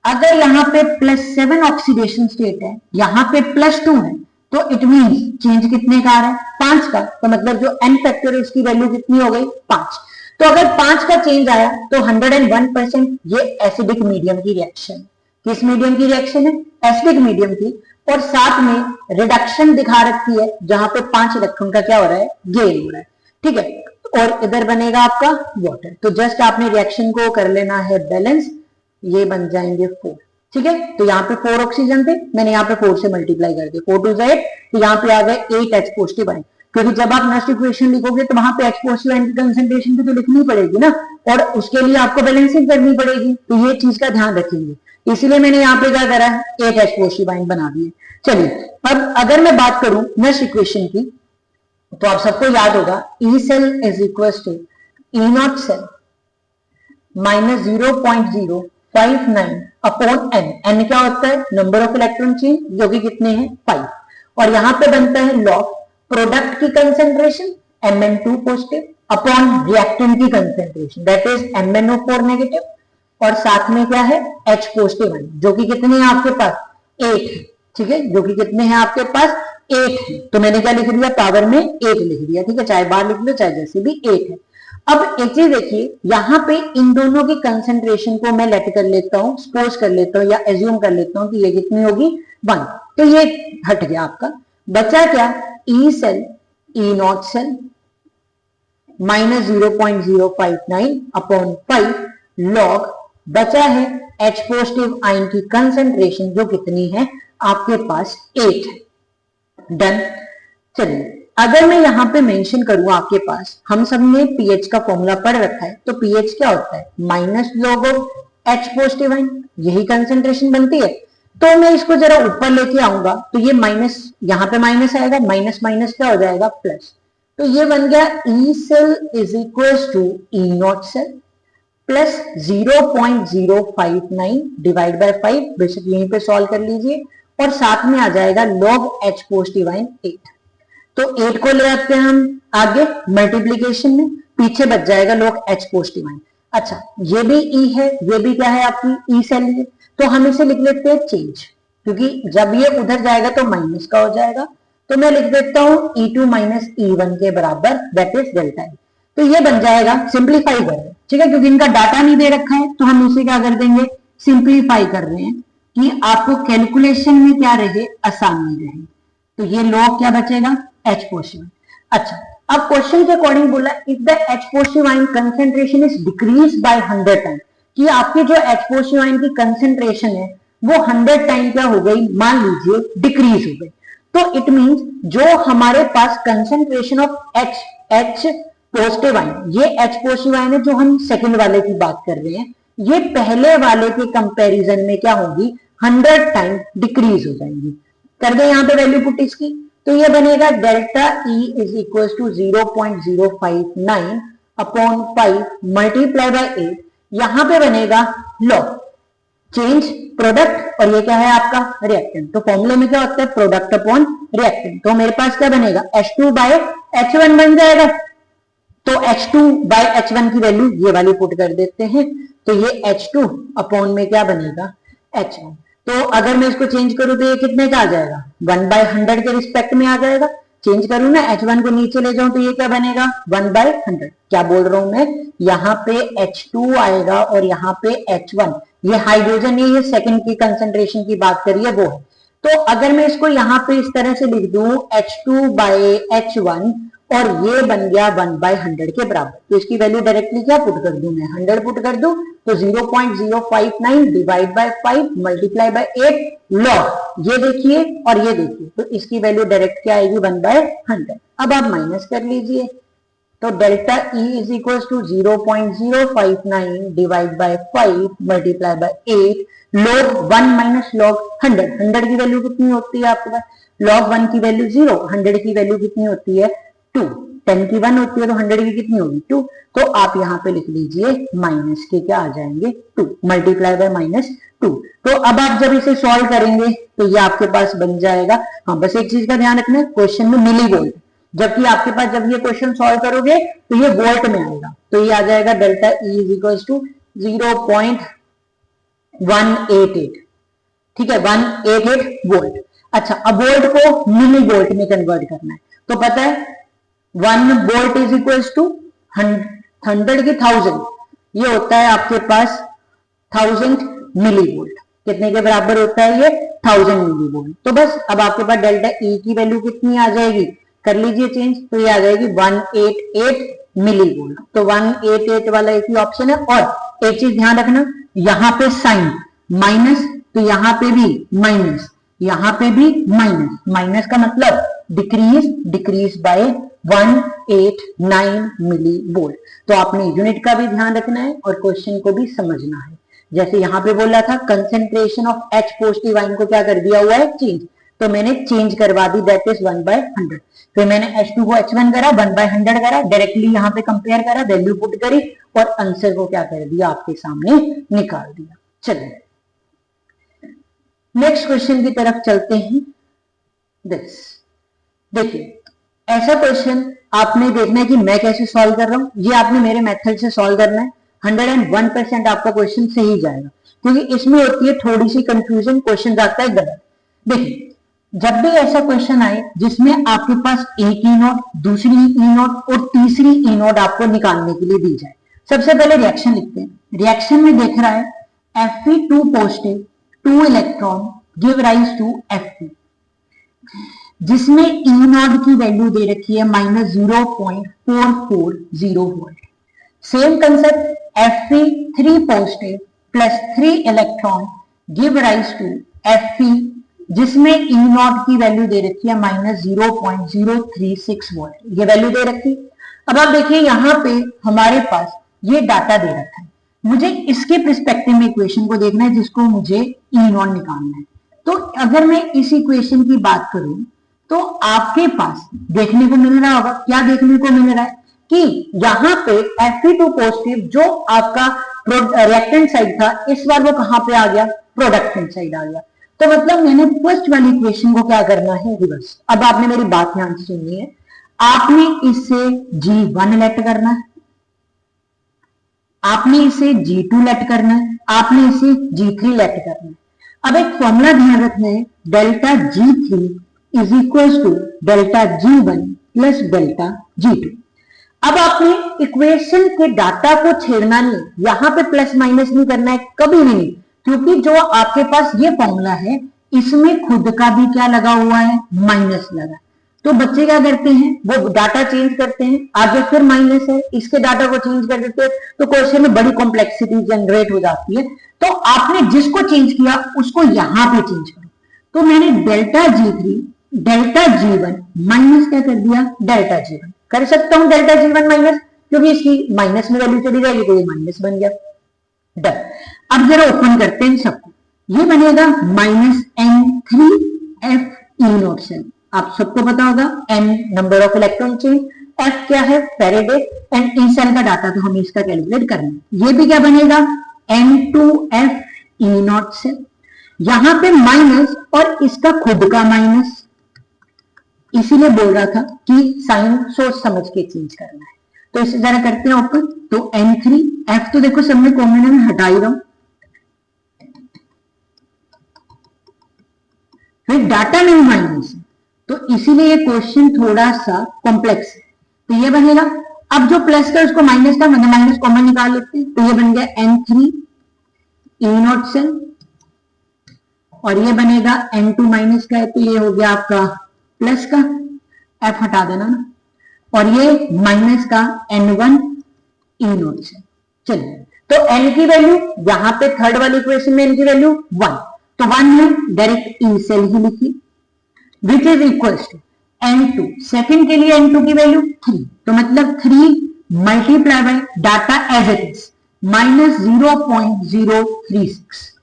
अगर यहाँ पे +7 ऑक्सीडेशन स्टेट है, यहाँ पे +2 है, तो इट मींस चेंज कितने का आ रहा है, 5 का, तो मतलब जो एन फैक्टर है उसकी वैल्यू कितनी हो गई, 5। तो अगर 5 का चेंज आया तो 101% ये एसिडिक मीडियम की रिएक्शन, किस मीडियम की रिएक्शन है, एसिडिक मीडियम की, और साथ में रिडक्शन दिखा रखी है जहां पे 5 इलेक्ट्रॉन का क्या हो रहा है, गेन हो रहा है। ठीक है, और इधर बनेगा आपका वाटर, तो जस्ट आपने रिएक्शन को कर लेना है बैलेंस, ये बन जाएंगे 4। ठीक है, तो यहाँ पे 4 ऑक्सीजन थे, मैंने यहाँ पे 4 से मल्टीप्लाई कर दिया, 4 2 8, तो यहाँ पे आ गए 8 H पॉजिटिव आयन, क्योंकि जब आप नेक्स्ट इक्वेशन लिखोगे तो वहां पे H पॉजिटिव आयन की कंसंट्रेशन भी तो लिखनी पड़ेगी ना, और उसके लिए आपको बैलेंसिंग करनी पड़ेगी, तो ये चीज का ध्यान रखेंगे, इसलिए मैंने यहाँ पे क्या करा है, 8 H पॉजिटिव आयन बना दिए। चलिए, अब अगर मैं बात करूं नेक्स्ट इक्वेशन की, तो आप सबको याद होगा E cell is equal to E naught cell minus 0.059 upon N। N क्या होता है, नंबर ऑफ इलेक्ट्रॉन चेंज, जो कि कितने हैं, 5, और यहां पे बनता है लॉग प्रोडक्ट की concentration Mn2 positive upon reactant की concentration that is MnO4 negative, और साथ में क्या है, H पॉजिटिव आयन, जो कि कितने हैं आपके पास, 8 है। ठीक है, जो कि कितने हैं आपके पास, 8 है, तो मैंने क्या लिख दिया, पावर में 8 लिख दिया। ठीक है, चाहे बाहर लिख लो चाहे जैसे भी, 8 है। अब एक चीज देखिए, यहां पे इन दोनों की कंसेंट्रेशन को मैं लेट कर लेता हूं, सपोज कर लेता हूं या एज्यूम कर लेता हूं कि ये कितनी होगी, 1, तो ये हट गया आपका, बचा क्या, E cell E naught cell minus 0.059 upon 5 log, बचा है H पॉजिटिव आयन की कंसेंट्रेशन जो कितनी है आपके पास, 8 है। डन। चलिए, अगर मैं यहां पे मेंशन करूं आपके पास, हम सब ने पीएच का फॉर्मूला पढ़ रखा है, तो पीएच क्या होता है, minus log of H positive ion, यही कंसेंट्रेशन बनती है। तो मैं इसको जरा ऊपर लेके आऊंगा, तो ये माइनस, यहां पे माइनस आएगा, माइनस माइनस क्या हो जाएगा, प्लस, तो ये बन गया E cell is equal to E naught cell plus 0.059 divide by 5, बेशक यहीं पे सॉल्व कर लीजिए, और साथ में आ जाएगा log H पॉजिटिव आयन 8। तो 8 को ले आते हैं हम आगे मल्टीप्लीकेशन में, पीछे बच जाएगा log H पॉजिटिव आयन। अच्छा, ये भी E है, ये भी क्या है आपकी E सेल है, तो हम इसे लिख लेते हैं चेंज, क्योंकि जब ये उधर जाएगा तो माइनस का हो जाएगा, तो मैं लिख देता हूं E2 माइनस E1 के बराबर, दैट इज डेल्टा E। तो ये बन जाएगा, सिंप्लीफाई कर रहे हैं, ठीक है, क्योंकि इनका डाटा नहीं दे रखा है, तो हम इसे क्या कर देंगे, सिंप्लीफाई कर रहे हैं कि आपको कैलकुलेशन में क्या रहे, आसानी रहे। तो ये लॉग क्या बचेगा, H पॉजिटिव। अच्छा, अब क्वेश्चन के अकॉर्डिंग बोला, if the H positive ion concentration is decrease by 100 time, कि आपकी जो H पॉजिटिव आयन की कंसेंट्रेशन है वो 100 टाइम क्या हो गई, मान लीजिए डिक्रीज हो गई, तो इट मींस जो हमारे पास concentration of H positive ion, ये H पॉजिटिव आयन है जो हम सेकंड वाले की बात कर रहे हैं, ये पहले वाले के कंपैरिजन में क्या होगी, 100 टाइम डिक्रीज हो जाएंगी। कर दे यहाँ पे वैल्यू पुट इसकी, तो ये बनेगा delta E is equal to 0.059 upon 5 multiply by 8, यहां पे बनेगा लॉग चेंज प्रोडक्ट, और ये क्या है आपका रिएक्टेंट, तो फॉर्मूले में क्या होता है, प्रोडक्ट अपॉन रिएक्टेंट, तो मेरे पास क्या बनेगा, H2 बाय H1 बन जाएगा, तो H2 बाय H1 की वैल्यू ये वाली पुट कर देते हैं, तो ये H2 अपॉन में क्या बनेगा, H1। तो अगर मैं इसको चेंज करूं तो ये कितने का आ जाएगा, 1/100 के रिस्पेक्ट में आ जाएगा। चेंज करूं ना, H1 को नीचे ले जाऊं तो ये क्या बनेगा, 1/100। क्या बोल रहा हूं मैं, यहाँ पे H2 आएगा और यहाँ पे H1, ये हाइड्रोजन है, ये सेकंड की कंसेंट्रेशन की बात करिए वो है। तो अगर मैं इसको यहाँ पे इस तरह से लिख दूं H2 बाय H1 और ये बन गया 1/100 के बराबर। तो इसकी वैल्यू डायरेक्टली क्या पुट कर दूं मैं, 100 पुट कर दूं तो 0.059 divide by 5 multiply by 8 log, ये देखिए और ये देखिए, तो इसकी वैल्यू डायरेक्ट क्या आएगी 1/100। अब आप माइनस कर लीजिए, तो delta E is equal to 0.059 divide by 5 multiply by 8 log 1 minus log 100। 100 की वैल्यू कितनी होती है आपके पास, लॉग 1 की वैल्यू 0, 100 की वैल्यू कितनी होती है 2, 10 की 1 होती है तो 100 की कितनी होगी 2। तो आप यहाँ पे लिख लीजिए माइनस के क्या आ जाएंगे 2 मल्टीप्लाई बाय -2। तो अब आप जब इसे सॉल्व करेंगे तो ये आपके पास बन जाएगा, हाँ बस एक चीज का ध्यान रखना है क्वेश्चन में मिली वोल्ट, जबकि आपके पास जब ये क्वेश्चन सॉल्व करोगे तो ये वोल्ट में आएगा, तो ये आ जाएगा delta E is equal to 0.188, ठीक है 188 वोल्ट। अच्छा अब वोल्ट को मिली वोल्ट में कन्वर्ट करना है, तो पता है 1 वोल्ट इज इक्वल टू 100 की 1000, ये होता है आपके पास 1000 मिली वोल्ट। कितने के बराबर होता है ये 1000 मिली वोल्ट। तो बस अब आपके पास डेल्टा E की वैल्यू कितनी आ जाएगी, कर लीजिए चेंज, तो ये आ जाएगी 188 मिली वोल्ट। तो 188 वाला एक ही ऑप्शन है। और एक चीज ध्यान रखना, यहां पे साइन माइनस, तो यहां पे भी माइनस, यहां पे भी माइनस, माइनस का मतलब डिक्रीज बाय 189 मिली वोल्ट। तो आपने यूनिट का भी ध्यान रखना है और क्वेश्चन को भी समझना है। जैसे यहां पे बोला था concentration of H positive ion को क्या कर दिया हुआ है चेंज, तो मैंने चेंज करवा दी, दैट इज 1/100। फिर मैंने H2 को H1 करा, 1/100 करा, डायरेक्टली यहां पे कंपेयर करा, वैल्यू पुट करी और आंसर को क्या कर दिया आपके सामने निकाल दिया। चलिए नेक्स्ट क्वेश्चन की तरफ चलते हैं। देखिए ऐसा क्वेश्चन आपने देखना है कि मैं कैसे सॉल्व कर रहा हूं, ये आपने मेरे मेथड से सॉल्व करना है। 101% आपका क्वेश्चन सही जाएगा, क्योंकि इसमें होती है थोड़ी सी कंफ्यूजन, क्वेश्चन आता है गलत। देखिए जब भी ऐसा क्वेश्चन आए जिसमें आपके पास एक ई नोट, दूसरी ई नोट और तीसरी ई नोट आपको निकालने के लिए दी जाए, सबसे पहले रिएक्शन लिखते हैं। रिएक्शन में देख रहा है Fe2 positive 2 electron give rise to Fe, जिसमें ई नॉट की वैल्यू दे रखी है -0.440 volt. Same concept Fe3 positive plus 3 electron give rise to Fe, जिसमें ई नॉट की वैल्यू दे रखी है -0.036 वोल्ट, ये वैल्यू दे रखी। अब आप देखिए यहां पे हमारे पास ये डाटा दे रखा है, मुझे इसके पर्सपेक्टिव में इक्वेशन को देखना है जिसको मुझे ई नॉट निकालना है। तो अगर मैं इस इक्वेशन की बात करूं तो आपके पास देखने को मिल रहा होगा, क्या देखने को मिल रहा है कि यहां पे Fe2 पॉजिटिव जो आपका रिएक्टेंट साइड था, इस बार वो कहां पे आ गया, प्रोडक्टेंट साइड आ गया। तो मतलब मैंने फर्स्ट वाली इक्वेशन को क्या करना है, रिवर्स। अब आपने मेरी बात ध्यान से सुननी है, आपने इसे G1 लेट करना है, आपने इसे G2 लेट करना है, आपने इसे G3 लेट करना है। अब एक फॉर्मूला ध्यान रखना है, delta G3 is equal to delta G1 plus delta G2। अब आपने इक्वेशन के डाटा को छेड़ना नहीं, यहां पे प्लस माइनस नहीं करना है कभी नहीं, क्योंकि जो आपके पास ये फॉर्मूला है इसमें खुद का भी क्या लगा हुआ है, माइनस लगा। तो बच्चे क्या करते हैं, वो डाटा चेंज करते हैं, आगे फिर माइनस है, इसके डाटा को चेंज कर देते हैं, तो क्वेश्चन में बड़ी कॉम्प्लेक्सिटी जनरेट हो जाती है। तो आपने जिसको चेंज किया उसको यहां पे चेंज करो। तो मैंने delta G3 delta G1 minus क्या कर दिया, डेल्टा G1 कर सकता हूं, डेल्टा G1 माइनस, क्योंकि इसकी माइनस में वैल्यू चली जाएगी तो ये माइनस बन गया। डन। अब जरा ओपन करते हैं सबको, ये बनेगा -N3Fe0 सेल। आप सबको पता होगा N number of electron change, F क्या है फेरेडे, एंड इन सेल का डाटा तो हमें इसका कैलकुलेट करना है। ये भी क्या बनेगा N2Fe0 सेल, यहां पे माइनस और इसका खुद का माइनस, इसीलिए बोल रहा था कि साइन सोच समझ के चेंज करना है। तो इसे जरा करते हैं ओपन, तो N3 F तो देखो सब में कॉमन है, मैं हटा ही रहा हूं, फिर डाटा में माइनस है, तो इसीलिए ये क्वेश्चन थोड़ा सा कॉम्प्लेक्स है। तो ये बनेगा, अब जो प्लस का उसको माइनस का मतलब माइनस कॉमन निकाल लेते हैं, तो ये बन गया N3E0 सेल, और ये बनेगा N2 माइनस का है तो ये हो गया आपका प्लस का, F हटा देना ना, और ये माइनस का N1 E नोट से। चलिए, तो n की वैल्यू यहां पे थर्ड वाली इक्वेशन में n की वैल्यू 1, तो 1 है, डायरेक्ट E सेल ही लिखी, which is equals to N2, second के लिए N2 की वैल्यू 3, तो मतलब 3 multiply by data as it is minus 0.036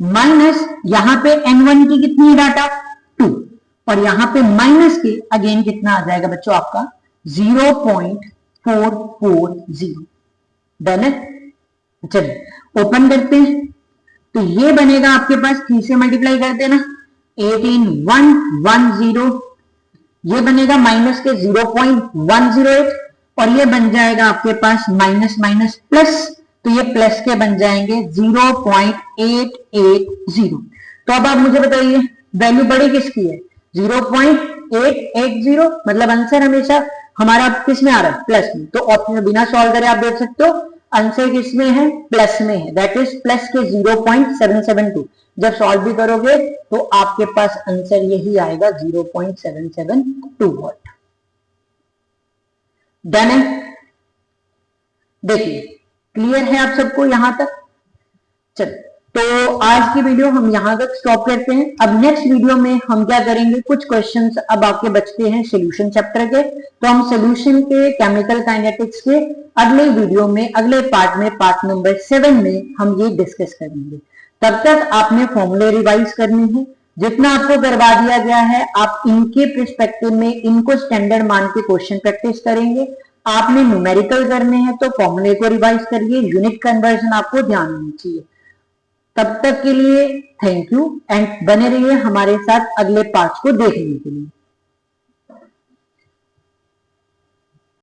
minus यहां पे N1 की कितनी है डाटा 2, और यहां पे माइनस के अगेन कितना आ जाएगा बच्चों आपका 0.440। डन है। चलिए ओपन करते हैं, तो ये बनेगा आपके पास 3 से मल्टीप्लाई करते ना 18110, ये बनेगा माइनस के 0.108, और ये बन जाएगा आपके पास माइनस माइनस प्लस, तो ये प्लस के बन जाएंगे 0.880। तो अब आप मुझे बताइए वैल्यू बड़ी किसकी है 0.880, मतलब आंसर हमेशा हमारा किस में आ रहा है प्लस में, तो ऑप्शन बिना सॉल्व करे आप देख सकते हो आंसर किसमें है प्लस में है, दैट इज प्लस के 0.772। जब सॉल्व भी करोगे तो आपके पास आंसर यही आएगा 0.772 वॉट। डन है। देखिए क्लियर है आप सबको यहां तक। चलो, तो आज की वीडियो हम यहां तक स्टॉप करते हैं। अब नेक्स्ट वीडियो में हम क्या करेंगे, कुछ क्वेश्चंस अब आपके बचते हैं सॉल्यूशन चैप्टर के, तो हम सॉल्यूशन के केमिकल काइनेटिक्स के अगले वीडियो में, अगले पार्ट में, पार्ट नंबर 7 में हम ये डिस्कस करेंगे। तब तक आपने फॉर्मूले रिवाइज करनी है, जितना आपको करवा दिया गया है आप इनके पर्सपेक्टिव में इनको स्टैंडर्ड मान के क्वेश्चन प्रैक्टिस करेंगे। आपने न्यूमेरिकल करने हैं तो फॉर्मूले को रिवाइज करिए, यूनिट कन्वर्जन आपको ध्यान होनी चाहिए। तब तक के लिए थैंक यू एंड बने रहिए हमारे साथ अगले पार्ट्स को देखने के लिए।